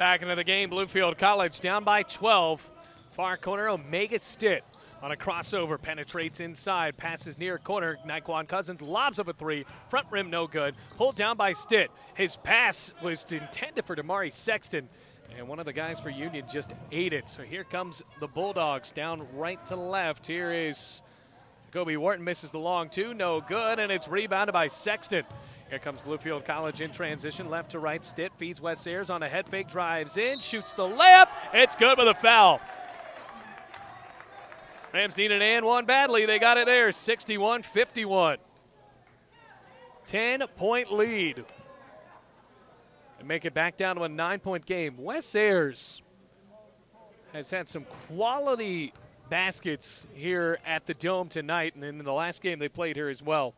Back into the game, Bluefield College down by 12. Far corner, Omega Stitt on a crossover, penetrates inside, passes near corner. Naquan Cousins lobs up a three, front rim no good, pulled down by Stitt. His pass was intended for Damari Sexton, and one of the guys for Union just ate it. So here comes the Bulldogs down right to left. Here is Jacoby Wharton, misses the long two, no good, and it's rebounded by Sexton. Here comes Bluefield College in transition, left to right. Stitt feeds Wes Ayers on a head fake, drives in, shoots the layup. It's good with a foul. Rams need an and one badly. They got it there, 61-51. 10-point lead. And make it back down to a 9-point game. Wes Ayers has had some quality baskets here at the Dome tonight, and in the last game they played here as well.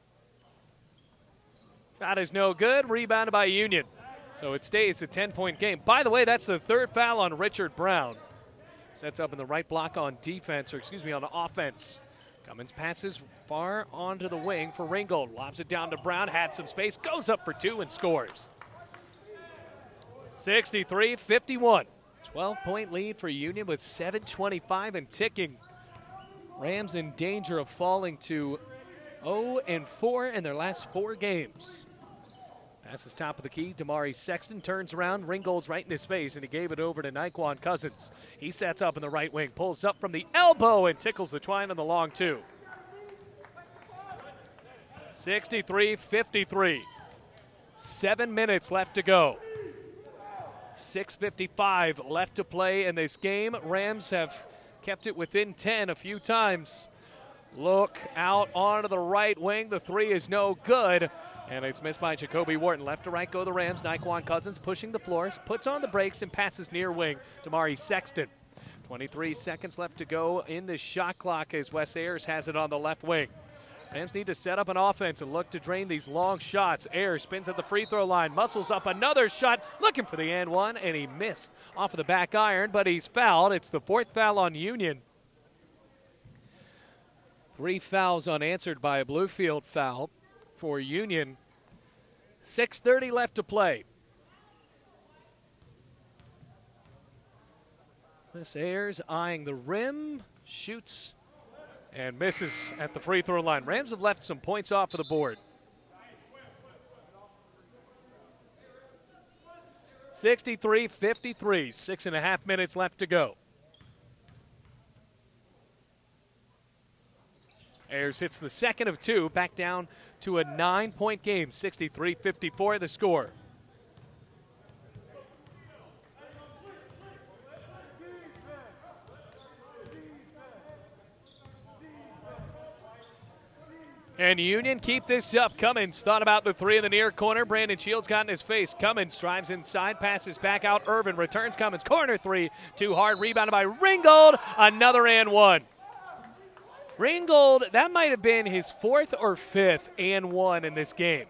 Shot is no good, rebounded by Union. So it stays a 10-point game. By the way, that's the third foul on Richard Brown. Sets up in the right block on defense, or excuse me, on offense. Cummins passes far onto the wing for Ringgold. Lobs it down to Brown, had some space, goes up for two and scores. 63-51. 12-point lead for Union with 7:25 and ticking. Rams in danger of falling to 0-4 in their last 4 games. Passes top of the key. Damari Sexton turns around. Ringgold's right in his face, and he gave it over to Naquan Cousins. He sets up in the right wing, pulls up from the elbow, and tickles the twine on the long two. 63-53. 7 minutes left to go. 6:55 left to play in this game. Rams have kept it within 10 a few times. Look out onto the right wing. The three is no good. And it's missed by Jacoby Wharton. Left to right go the Rams. Naquan Cousins pushing the floors, puts on the brakes, and passes near wing to Damari Sexton. 23 seconds left to go in the shot clock as Wes Ayers has it on the left wing. Rams need to set up an offense and look to drain these long shots. Ayers spins at the free throw line, muscles up another shot, looking for the and one, and he missed off of the back iron, but he's fouled. It's the 4th foul on Union. 3 fouls unanswered by a Bluefield foul for Union. 6:30 left to play. Wes Ayers eyeing the rim, shoots and misses at the free throw line. Rams have left some points off of the board. 63-53, 6.5 minutes left to go. Ayers hits the second of 2, back down to a 9-point game, 63-54 the score. And Union keep this up. Cummins thought about the three in the near corner. Brandon Shields got in his face. Cummins drives inside, passes back out. Irvin returns Cummins. Corner three, too hard. Rebounded by Ringgold. Another and one. Ringgold, that might have been his 4th or 5th and one in this game.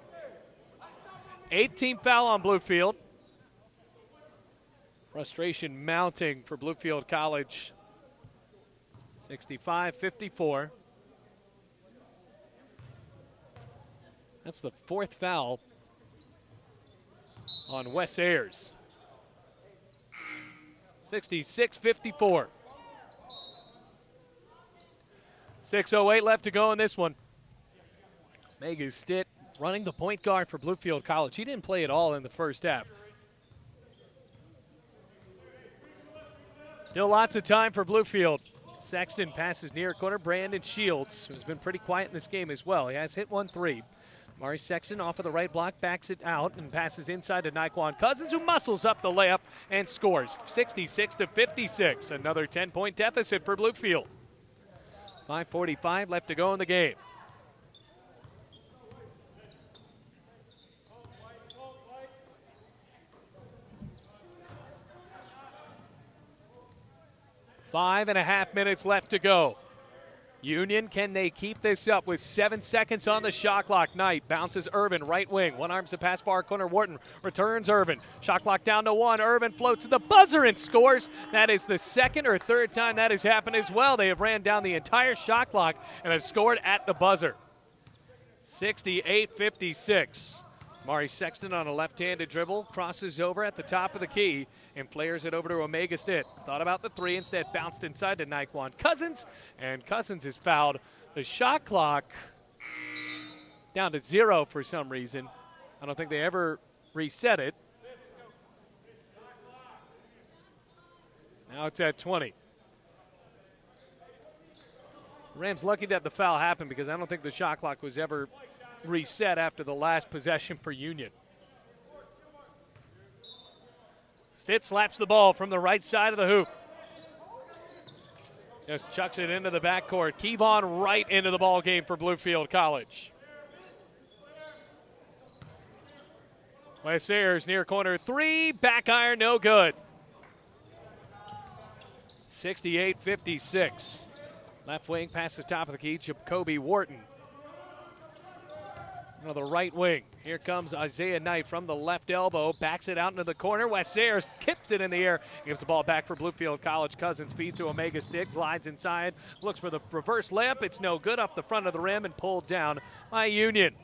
8th team foul on Bluefield. Frustration mounting for Bluefield College. 65-54. That's the 4th foul on Wes Ayers. 66-54. 6:08 left to go in this one. Omega Stitt running the point guard for Bluefield College. He didn't play at all in the first half. Still lots of time for Bluefield. Sexton passes near corner. Brandon Shields, who's been pretty quiet in this game as well. He has hit 1 3. Mari Sexton off of the right block, backs it out and passes inside to Naquan Cousins, who muscles up the layup and scores. 66-56. Another 10-point deficit for Bluefield. 5:45 left to go in the game. Five and a half minutes left to go. Union, can they keep this up with 7 seconds on the shot clock? Knight bounces Irvin, right wing. One arms to pass far corner. Wharton returns Irvin. Shot clock down to 1. Irvin floats to the buzzer and scores. That is the 2nd or 3rd time that has happened as well. They have ran down the entire shot clock and have scored at the buzzer. 68-56. Mari Sexton on a left-handed dribble, crosses over at the top of the key, and flares it over to Omega Stitt. Thought about the three, instead bounced inside to Naquan Cousins, and Cousins is fouled. The shot clock down to 0 for some reason. I don't think they ever reset it. Now it's at 20. Rams lucky to have the foul happen because I don't think the shot clock was ever reset after the last possession for Union. Stitt slaps the ball from the right side of the hoop. Just chucks it into the backcourt. Kevon right into the ball game for Bluefield College. Wes Ayers near corner three, back iron, no good. 68-56. Left wing past the top of the key, Jacoby Wharton. On the right wing, here comes Isaiah Knight from the left elbow, backs it out into the corner. Wes Ayers kips it in the air, gives the ball back for Bluefield College. Cousins feeds to Omega Stitt, glides inside, looks for the reverse layup. It's no good, off the front of the rim and pulled down by Union.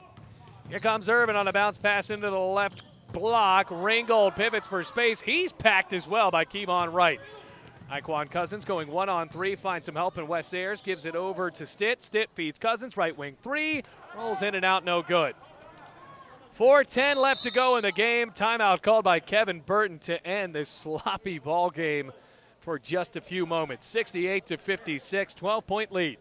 Here comes Irvin on a bounce pass into the left block. Ringgold pivots for space. He's packed as well by Kevon Wright. Naquan Cousins going 1-on-3, finds some help, and Wes Ayers gives it over to Stitt. Stitt feeds Cousins, right wing three, rolls in and out, no good. 4:10 left to go in the game. Timeout called by Kevin Burton to end this sloppy ball game for just a few moments. 68-56, 12-point lead.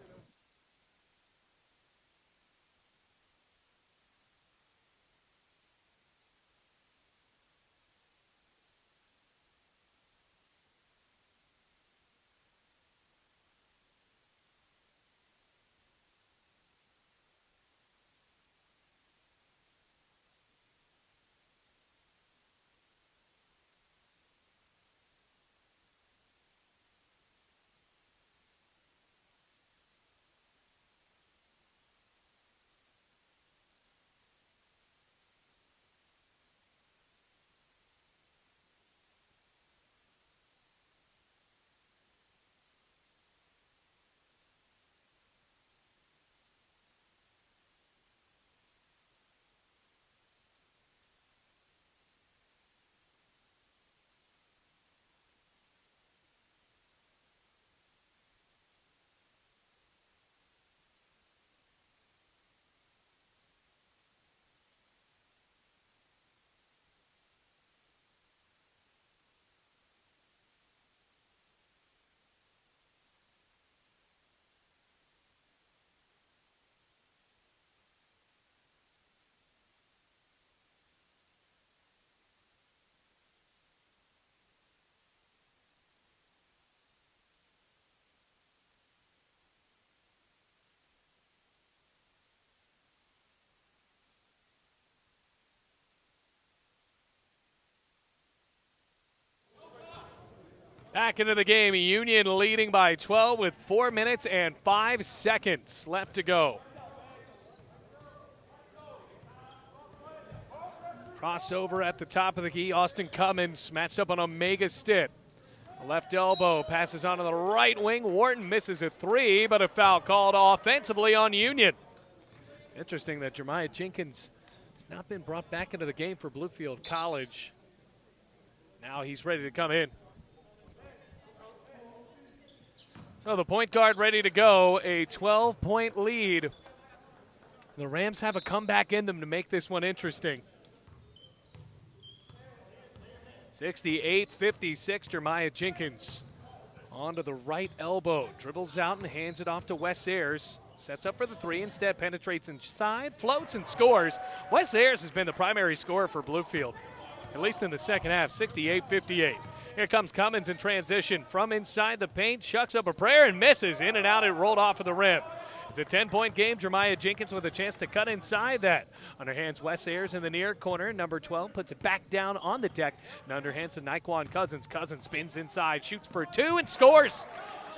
Back into the game, Union leading by 12 with 4 minutes and 5 seconds left to go. Crossover at the top of the key. Austin Cummins matched up on Omega Stitt. The left elbow passes on to the right wing. Wharton misses a three, but a foul called offensively on Union. Interesting that Jeremiah Jenkins has not been brought back into the game for Bluefield College. Now he's ready to come in. So the point guard ready to go, a 12-point lead. The Rams have a comeback in them to make this one interesting. 68-56, Jeremiah Jenkins onto the right elbow. Dribbles out and hands it off to Wes Ayers. Sets up for the three, instead penetrates inside, floats and scores. Wes Ayers has been the primary scorer for Bluefield, at least in the second half, 68-58. Here comes Cummins in transition from inside the paint, chucks up a prayer and misses. In and out, it rolled off of the rim. It's a 10-point game. Jeremiah Jenkins with a chance to cut inside that. Underhands Wes Ayers in the near corner. Number 12 puts it back down on the deck. And underhands to Naquan Cousins. Cousins spins inside, shoots for two and scores.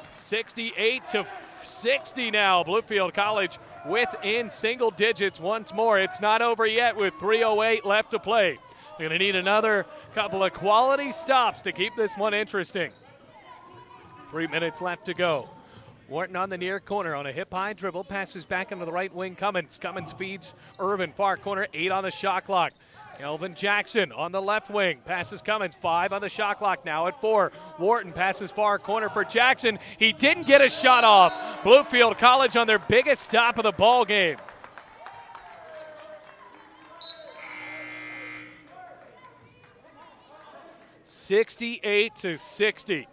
68-60 now. Bluefield College within single digits once more. It's not over yet with 3:08 left to play. They're going to need another couple of quality stops to keep this one interesting. 3 minutes left to go. Wharton on the near corner on a hip-high dribble, passes back into the right wing. Cummins feeds Irvin, far corner, 8 on the shot clock. Kelvin Jackson on the left wing. Passes Cummins. 5 on the shot clock now at 4. Wharton passes far corner for Jackson. He didn't get a shot off. Bluefield College on their biggest stop of the ball game. (68-60).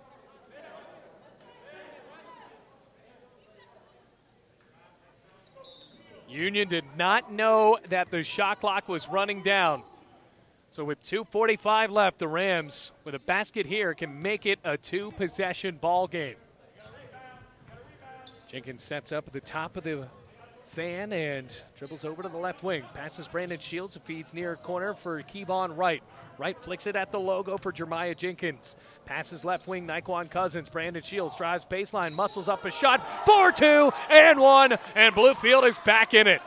Union did not know that the shot clock was running down. So with 2:45 left, the Rams, with a basket here, can make it a 2-possession ball game. Jenkins sets up at the top of the fan and dribbles over to the left wing. Passes Brandon Shields, feeds near corner for Kevon Wright. Wright flicks it at the logo for Jeremiah Jenkins. Passes left wing, Naquan Cousins. Brandon Shields drives baseline, muscles up a shot. 4-2 and 1, and Bluefield is back in it.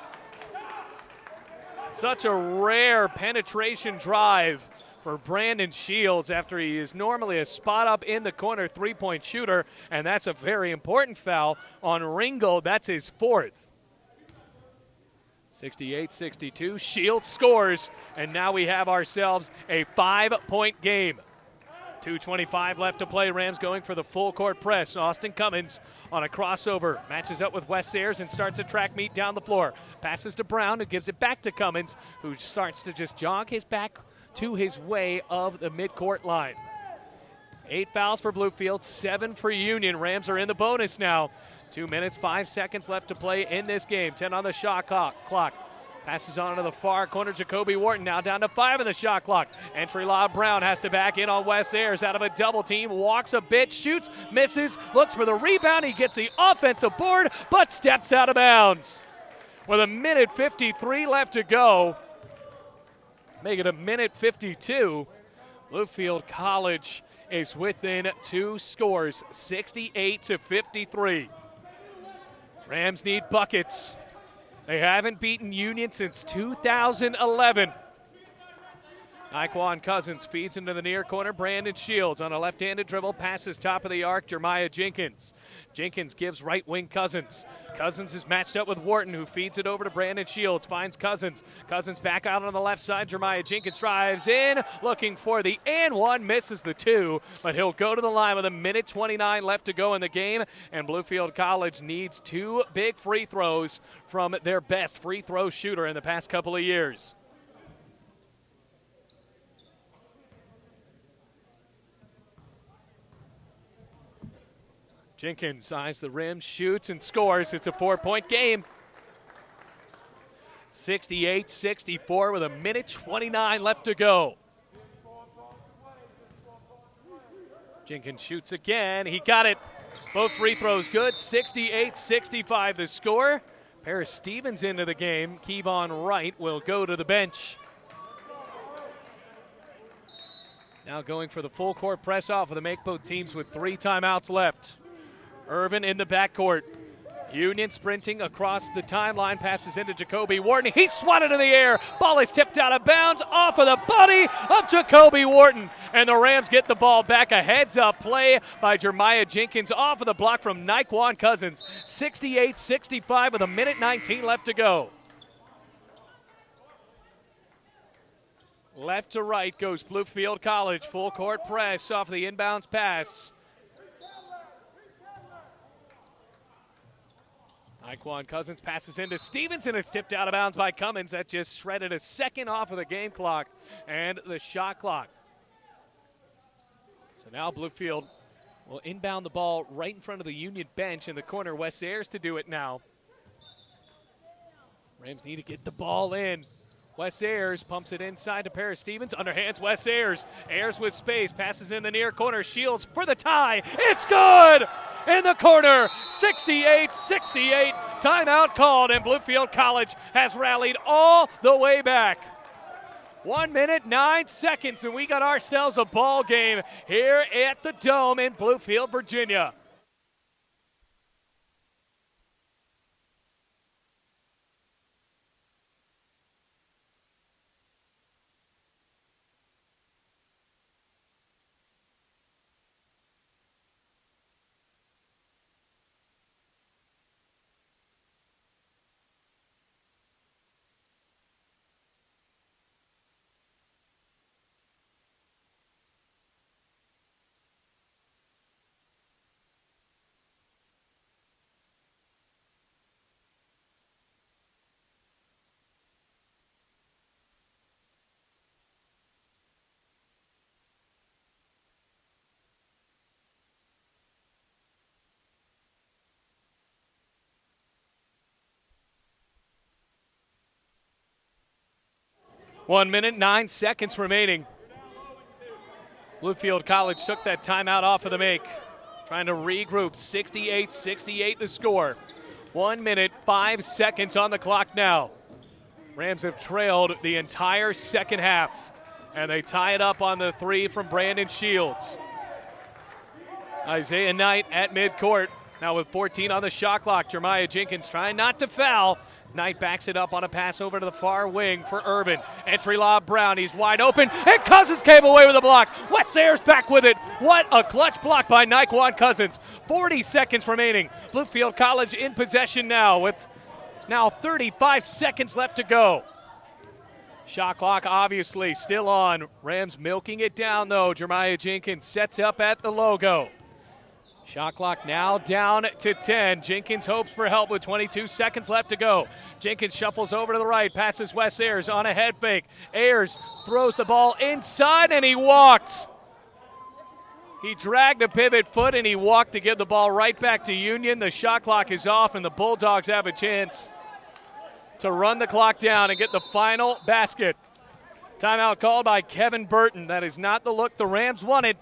Such a rare penetration drive for Brandon Shields after he is normally a spot up in the corner three-point shooter, and that's a very important foul on Ringgold. That's his 4th. 68-62, Shields scores, and now we have ourselves a 5-point game. 2:25 left to play. Rams going for the full court press. Austin Cummins on a crossover, matches up with Wes Sayers and starts a track meet down the floor. Passes to Brown, who gives it back to Cummins, who starts to just jog his back to his way of the midcourt line. 8 fouls for Bluefield, 7 for Union. Rams are in the bonus now. 2 minutes, 5 seconds left to play in this game. 10 on the shot clock. Passes on to the far corner. Jacoby Wharton now down to 5 on the shot clock. Entry lob Brown has to back in on Wes Ayers out of a double team. Walks a bit, shoots, misses, looks for the rebound. He gets the offensive board, but steps out of bounds. With 1:53 left to go, make it 1:52. Bluefield College is within 2 scores, 68-53. Rams need buckets. They haven't beaten Union since 2011. Naquan Cousins feeds into the near corner. Brandon Shields on a left-handed dribble, passes top of the arc. Jeremiah Jenkins. Jenkins gives right wing Cousins. Cousins is matched up with Wharton, who feeds it over to Brandon Shields. Finds Cousins. Cousins back out on the left side. Jeremiah Jenkins drives in, looking for the and one, misses the 2, but he'll go to the line with 1:29 left to go in the game, and Bluefield College needs 2 big free throws from their best free throw shooter in the past couple of years. Jenkins eyes the rim, shoots, and scores. It's a 4-point game. 68-64 with 1:29 left to go. Jenkins shoots again. He got it. Both free throws good. 68-65 the score. Paris Stevens into the game. Kevon Wright will go to the bench. Now going for the full court press off of the make both teams with 3 timeouts left. Irvin in the backcourt. Union sprinting across the timeline, passes into Jacoby Wharton. He's swatted in the air. Ball is tipped out of bounds off of the body of Jacoby Wharton. And the Rams get the ball back. A heads-up play by Jeremiah Jenkins off of the block from Naquan Cousins. 68-65 with 1:19 left to go. Left to right goes Bluefield College. Full court press off the inbounds pass. Naquan Cousins passes into Stevens, and it's tipped out of bounds by Cummins. That just shredded a second off of the game clock and the shot clock. So now Bluefield will inbound the ball right in front of the Union bench in the corner. Wes Ayers to do it now. Rams need to get the ball in. Wes Ayers pumps it inside to Paris Stevens. Underhands Wes Ayers. Ayers with space. Passes in the near corner. Shields for the tie. It's good! In the corner. 68-68. Timeout called, and Bluefield College has rallied all the way back. 1 minute, 9 seconds, and we got ourselves a ball game here at the Dome in Bluefield, Virginia. 1 minute, 9 seconds remaining. Bluefield College took that timeout off of the make. Trying to regroup. 68-68 the score. 1 minute, 5 seconds on the clock now. Rams have trailed the entire second half, and they tie it up on the three from Brandon Shields. Isaiah Knight at midcourt. Now with 14 on the shot clock, Jeremiah Jenkins trying not to foul. Knight backs it up on a pass over to the far wing for Urban. Entry lob Brown, he's wide open, and Cousins came away with a block. Wes Ayers back with it. What a clutch block by Naquan Cousins. 40 seconds remaining. Bluefield College in possession now with now 35 seconds left to go. Shot clock obviously still on. Rams milking it down though. Jeremiah Jenkins sets up at the logo. Shot clock now down to 10. Jenkins hopes for help with 22 seconds left to go. Jenkins shuffles over to the right, passes Wes Ayers on a head fake. Ayers throws the ball inside and he walked. He dragged a pivot foot and he walked to give the ball right back to Union. The shot clock is off and the Bulldogs have a chance to run the clock down and get the final basket. Timeout called by Kevin Burton. That is not the look the Rams wanted.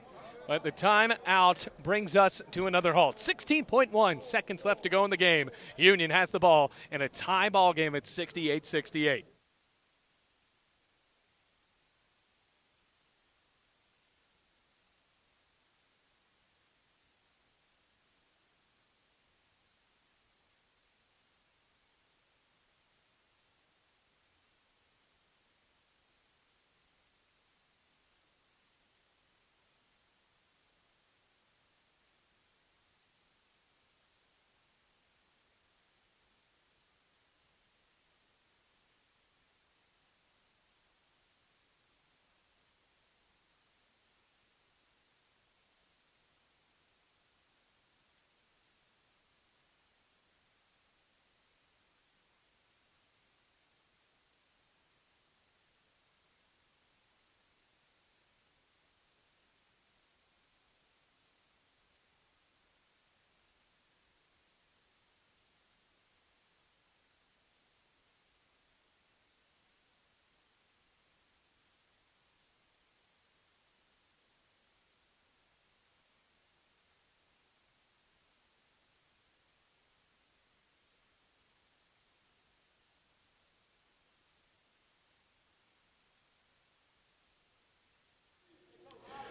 But the timeout brings us to another halt. 16.1 seconds left to go in the game. Union has the ball in a tie ball game at 68-68.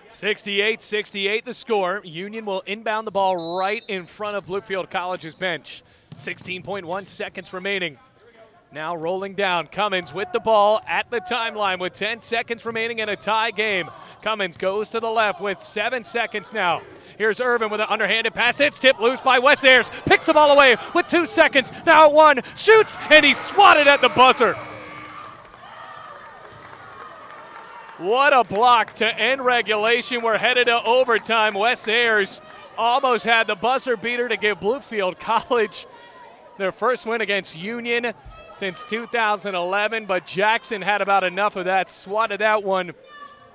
(68-68) the score. Union will inbound the ball right in front of Bluefield College's bench. 16.1 seconds remaining. Now rolling down. Cummins with the ball at the timeline with 10 seconds remaining in a tie game. Cummins goes to the left with 7 seconds now. Here's Irvin with an underhanded pass. It's tipped loose by Wes Ayers. Picks the ball away with 2 seconds. Now at 1. Shoots, and he's swatted at the buzzer. What a block to end regulation. We're headed to overtime. Wes Ayers almost had the buzzer beater to give Bluefield College their first win against Union since 2011, but Jackson had about enough of that, swatted that one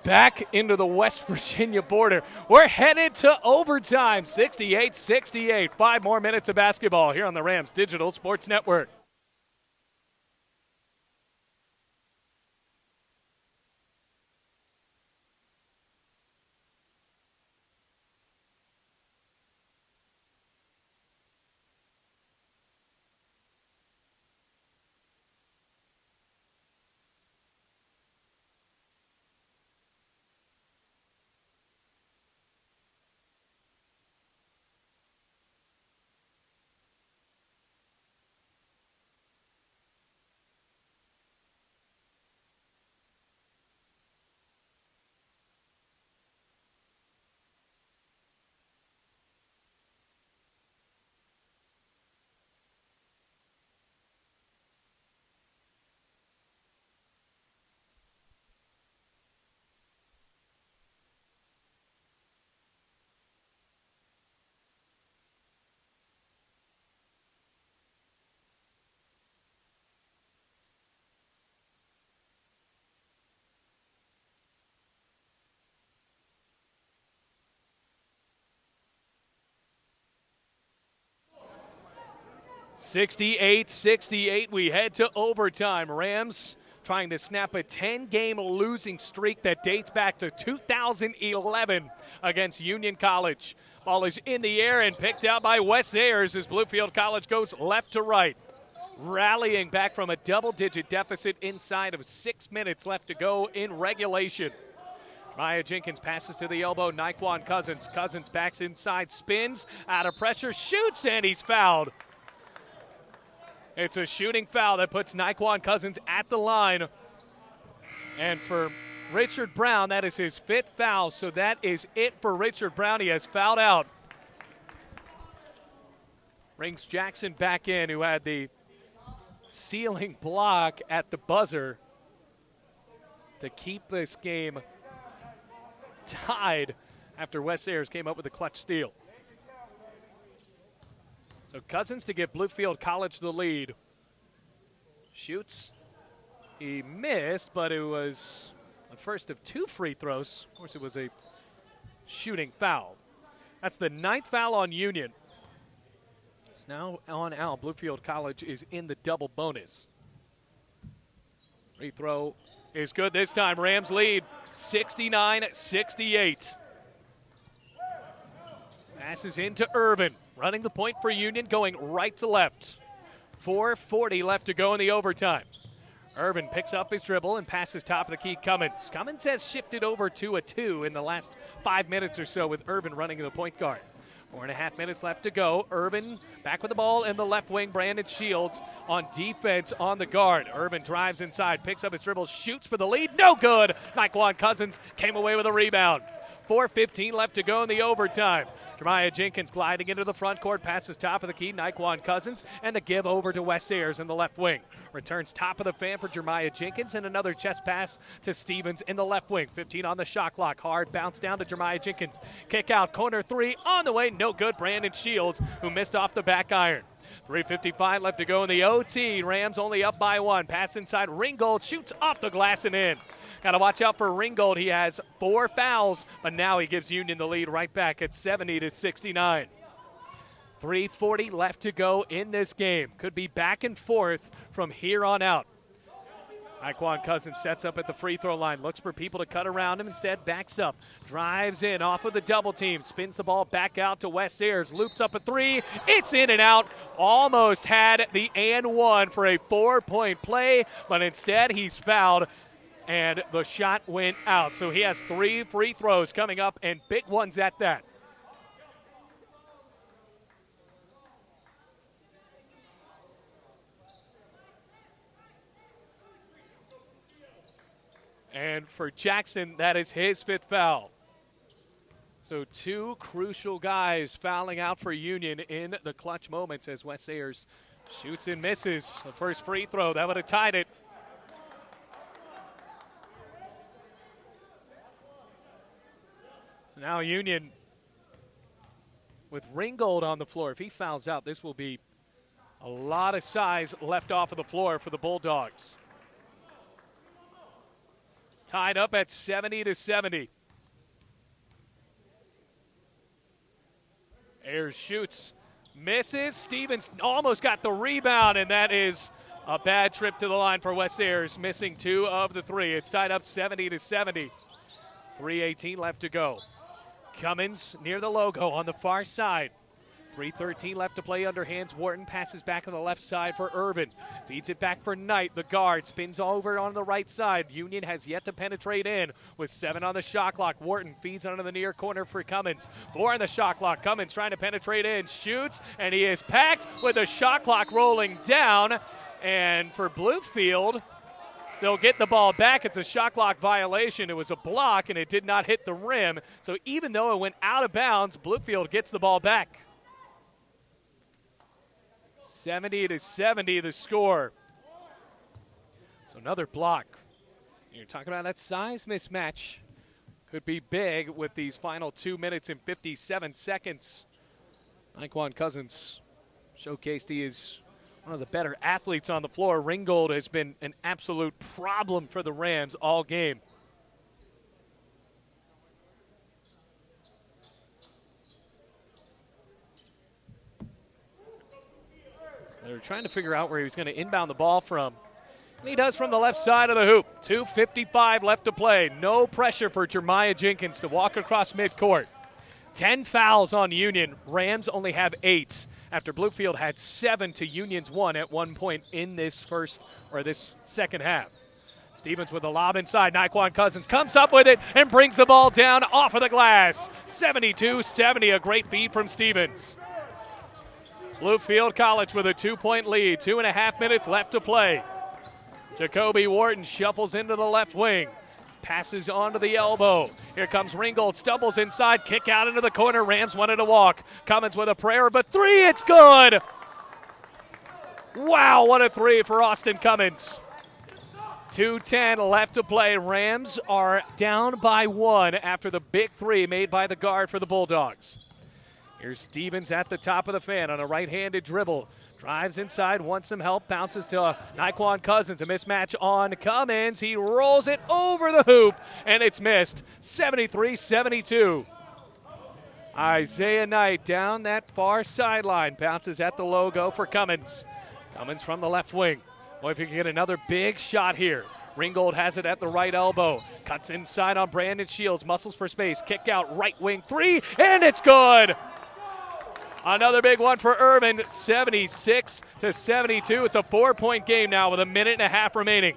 back into the West Virginia border. We're headed to overtime, 68-68. 5 more minutes of basketball here on the Rams Digital Sports Network. (68-68). We head to overtime. Rams trying to snap a 10-game losing streak that dates back to 2011 against Union College. Ball is in the air and picked out by Wes Ayers as Bluefield College goes left to right. Rallying back from a double-digit deficit inside of 6 minutes left to go in regulation. Maya Jenkins passes to the elbow, Naquan Cousins. Cousins backs inside, spins, out of pressure, shoots, and he's fouled. It's a shooting foul that puts Naquan Cousins at the line. And for Richard Brown, that is his 5th foul, so that is it for Richard Brown. He has fouled out. Brings Jackson back in, who had the ceiling block at the buzzer to keep this game tied after Wes Ayers came up with a clutch steal. So Cousins to give Bluefield College the lead. Shoots. He missed, but it was the first of 2 free throws. Of course, it was a shooting foul. That's the 9th foul on Union. It's now on Al. Bluefield College is in the double bonus. Free throw is good this time. Rams lead 69-68. Passes into Irvin, running the point for Union, going right to left. 4:40 left to go in the overtime. Irvin picks up his dribble and passes top of the key. Cummins has shifted over to a 2 in the last 5 minutes or so with Irvin running the point guard. 4.5 minutes left to go. Irvin back with the ball in the left wing. Brandon Shields on defense on the guard. Irvin drives inside, picks up his dribble, shoots for the lead. No good. Naquan Cousins came away with a rebound. 4:15 left to go in the overtime. Jeremiah Jenkins gliding into the front court, passes top of the key, Naquan Cousins, and the give over to Wes Ayers in the left wing. Returns top of the fan for Jeremiah Jenkins, and another chest pass to Stevens in the left wing. 15 on the shot clock. Hard bounce down to Jeremiah Jenkins. Kick out, corner 3 on the way, no good. Brandon Shields, who missed off the back iron. 3:55 left to go in the OT. Rams only up by 1. Pass inside, Ringgold shoots off the glass and in. Got to watch out for Ringgold. He has 4 fouls, but now he gives Union the lead right back at 70-69. 3:40 left to go in this game. Could be back and forth from here on out. Naquan Cousins sets up at the free throw line, looks for people to cut around him, instead backs up, drives in off of the double team, spins the ball back out to Wes Ayers, loops up a 3, it's in and out. Almost had the and 1 for a 4-point play, but instead he's fouled. And the shot went out. So he has 3 free throws coming up, and big ones at that. And for Jackson, that is his 5th foul. So 2 crucial guys fouling out for Union in the clutch moments as Wes Ayers shoots and misses. The first free throw, that would have tied it. Now Union with Ringgold on the floor. If he fouls out, this will be a lot of size left off of the floor for the Bulldogs. Tied up at 70-70. Ayers shoots, misses. Stevens almost got the rebound, and that is a bad trip to the line for Wes Ayers, missing 2 of the 3. It's tied up 70-70. 3:18 left to go. Cummins near the logo on the far side. 3:13 left to play underhands. Wharton passes back on the left side for Irvin. Feeds it back for Knight. The guard spins over on the right side. Union has yet to penetrate in with 7 on the shot clock. Wharton feeds onto the near corner for Cummins. 4 on the shot clock. Cummins trying to penetrate in. Shoots, and he is packed with the shot clock rolling down. And for Bluefield, they'll get the ball back. It's a shot clock violation. It was a block, and it did not hit the rim. So even though it went out of bounds, Bluefield gets the ball back. 70-70 the score. So another block. You're talking about that size mismatch. Could be big with these final 2 minutes and 57 seconds. Naquan Cousins showcased he is one of the better athletes on the floor. Ringgold has been an absolute problem for the Rams all game. They were trying to figure out where he was going to inbound the ball from. And he does from the left side of the hoop. 2:55 left to play. No pressure for Jeremiah Jenkins to walk across midcourt. 10 fouls on Union. Rams only have 8 after Bluefield had 7 to Union's 1 at one point in this second half. Stevens with a lob inside. Naquan Cousins comes up with it and brings the ball down off of the glass. 72-70, a great feed from Stevens. Bluefield College with a 2-point lead. 2.5 minutes left to play. Jacoby Wharton shuffles into the left wing. Passes onto the elbow. Here comes Ringgold. Stumbles inside. Kick out into the corner. Rams wanted to walk. Cummins with a prayer, but three. It's good. Wow, what a three for Austin Cummins. 2:10 left to play. Rams are down by 1 after the big three made by the guard for the Bulldogs. Here's Stevens at the top of the fan on a right-handed dribble. Drives inside, wants some help, bounces to Naquan Cousins. A mismatch on Cummins. He rolls it over the hoop, and it's missed. 73-72. Isaiah Knight down that far sideline. Bounces at the logo for Cummins. Cummins from the left wing. Boy, if he can get another big shot here. Ringgold has it at the right elbow. Cuts inside on Brandon Shields. Muscles for space. Kick out right wing three, and it's good. Another big one for Irvin, 76-72. It's a 4-point game now with a minute and a half remaining.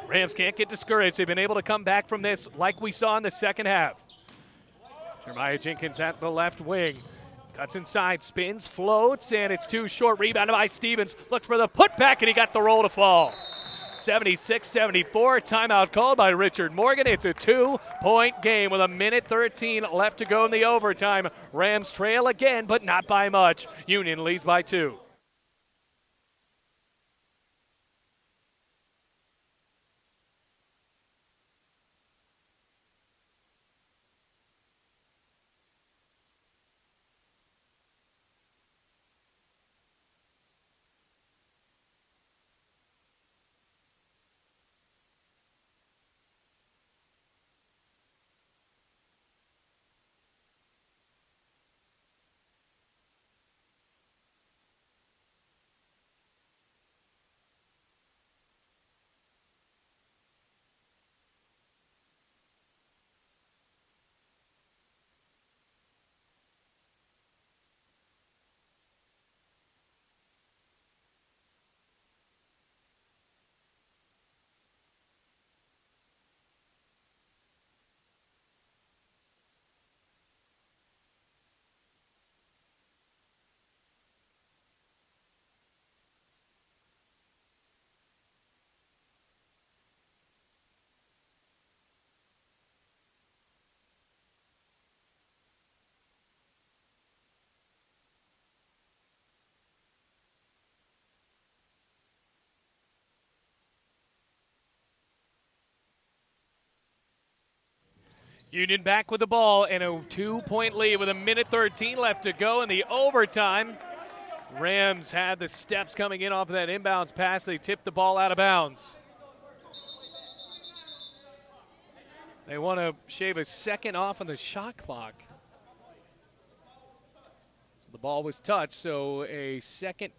Rams can't get discouraged. They've been able to come back from this like we saw in the second half. Jeremiah Jenkins at the left wing. Cuts inside, spins, floats, and it's too short. Rebounded by Stevens. Looks for the putback, and he got the roll to fall. 76-74, timeout called by Richard Morgan. It's a 2-point game with a minute 13 left to go in the overtime. Rams trail again, but not by much. Union leads by 2. Union back with the ball and a 2-point lead with a minute 13 left to go in the overtime. Rams had the steps coming in off of that inbounds pass. They tipped the ball out of bounds. They want to shave a second off on the shot clock. The ball was touched, so a second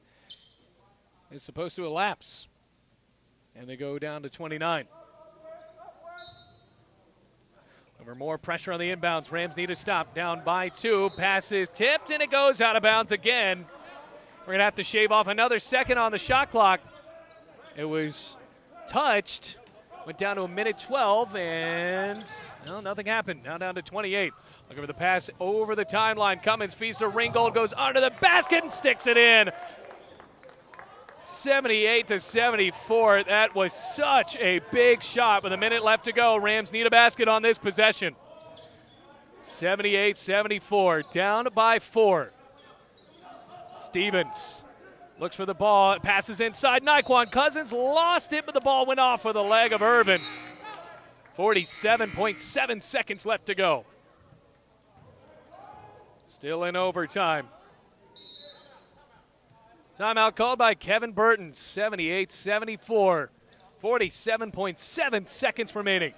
is supposed to elapse. And they go down to 29. Over more pressure on the inbounds. Rams need a stop. Down by 2. Pass is tipped, and it goes out of bounds again. We're going to have to shave off another second on the shot clock. It was touched. Went down to a minute 12, and nothing happened. Now down to 28. Looking for the pass over the timeline. Cummins feeds to Ringgold, goes under the basket and sticks it in. 78-74. That was such a big shot with a minute left to go. Rams need a basket on this possession. 78-74, down by 4. Stevens looks for the ball, passes inside. Naquan Cousins lost it, but the ball went off with the leg of Irvin. 47.7 seconds left to go. Still in overtime. Timeout called by Kevin Burton, 78-74. 47.7 seconds remaining.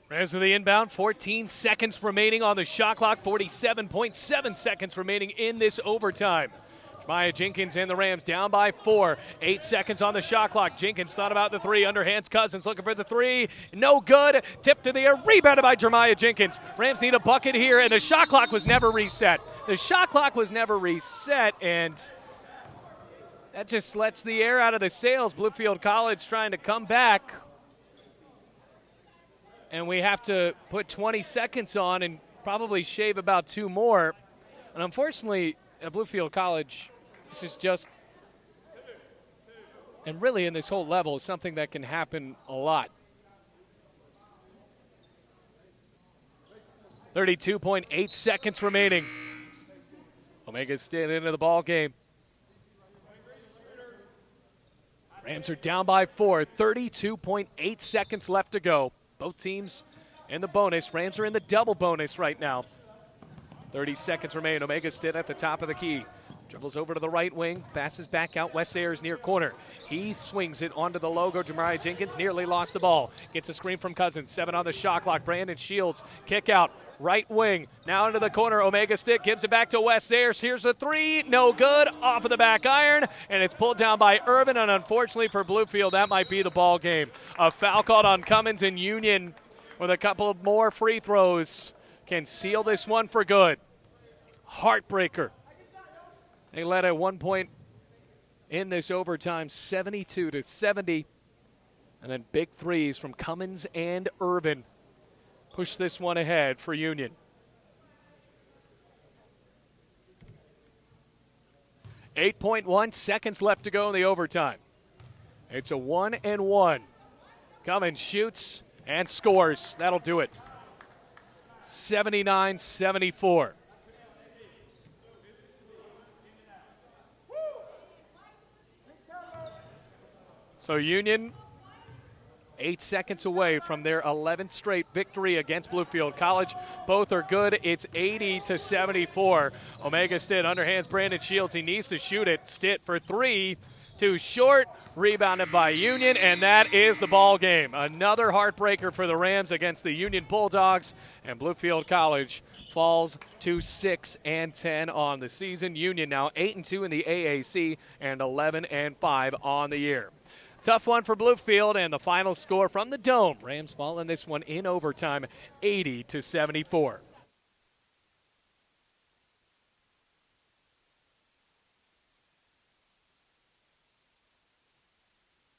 Rams with the inbound, 14 seconds remaining on the shot clock, 47.7 seconds remaining in this overtime. Jeremiah Jenkins and the Rams down by 4. 8 seconds on the shot clock. Jenkins thought about the three. Underhands Cousins looking for the three. No good. Tipped to the air. Rebounded by Jeremiah Jenkins. Rams need a bucket here, and the shot clock was never reset. The shot clock was never reset, and that just lets the air out of the sails. Bluefield College trying to come back. And we have to put 20 seconds on and probably shave about 2 more. And unfortunately, at Bluefield College, this is just, and really in this whole level, is something that can happen a lot. 32.8 seconds remaining. Omega State into the ball game. Rams are down by 4. 32.8 seconds left to go. Both teams in the bonus. Rams are in the double bonus right now. 30 seconds remain. Omega State at the top of the key. Dribbles over to the right wing. Passes back out. Wes Ayers near corner. He swings it onto the logo. Jeremiah Jenkins nearly lost the ball. Gets a screen from Cousins. 7 on the shot clock. Brandon Shields. Kick out. Right wing. Now into the corner. Omega State gives it back to Wes Ayers. Here's a three. No good. Off of the back iron. And it's pulled down by Irvin. And unfortunately for Bluefield, that might be the ball game. A foul called on Cummins and Union with a couple of more free throws. Can seal this one for good. Heartbreaker. They led at one point in this overtime, 72-70. And then big threes from Cummins and Irvin push this one ahead for Union. 8.1 seconds left to go in the overtime. It's a 1-1. Cummins shoots and scores. That'll do it. 79-74. So Union 8 seconds away from their 11th straight victory against Bluefield College. Both are good. It's 80-74. Omega Stitt underhands Brandon Shields. He needs to shoot it. Stitt for 3. Too short. Rebounded by Union, and that is the ball game. Another heartbreaker for the Rams against the Union Bulldogs, and Bluefield College falls to 6-10 on the season. Union now 8-2 in the AAC and 11-5 on the year. Tough one for Bluefield, and the final score from the Dome. Rams fall in this one in overtime, 80-74.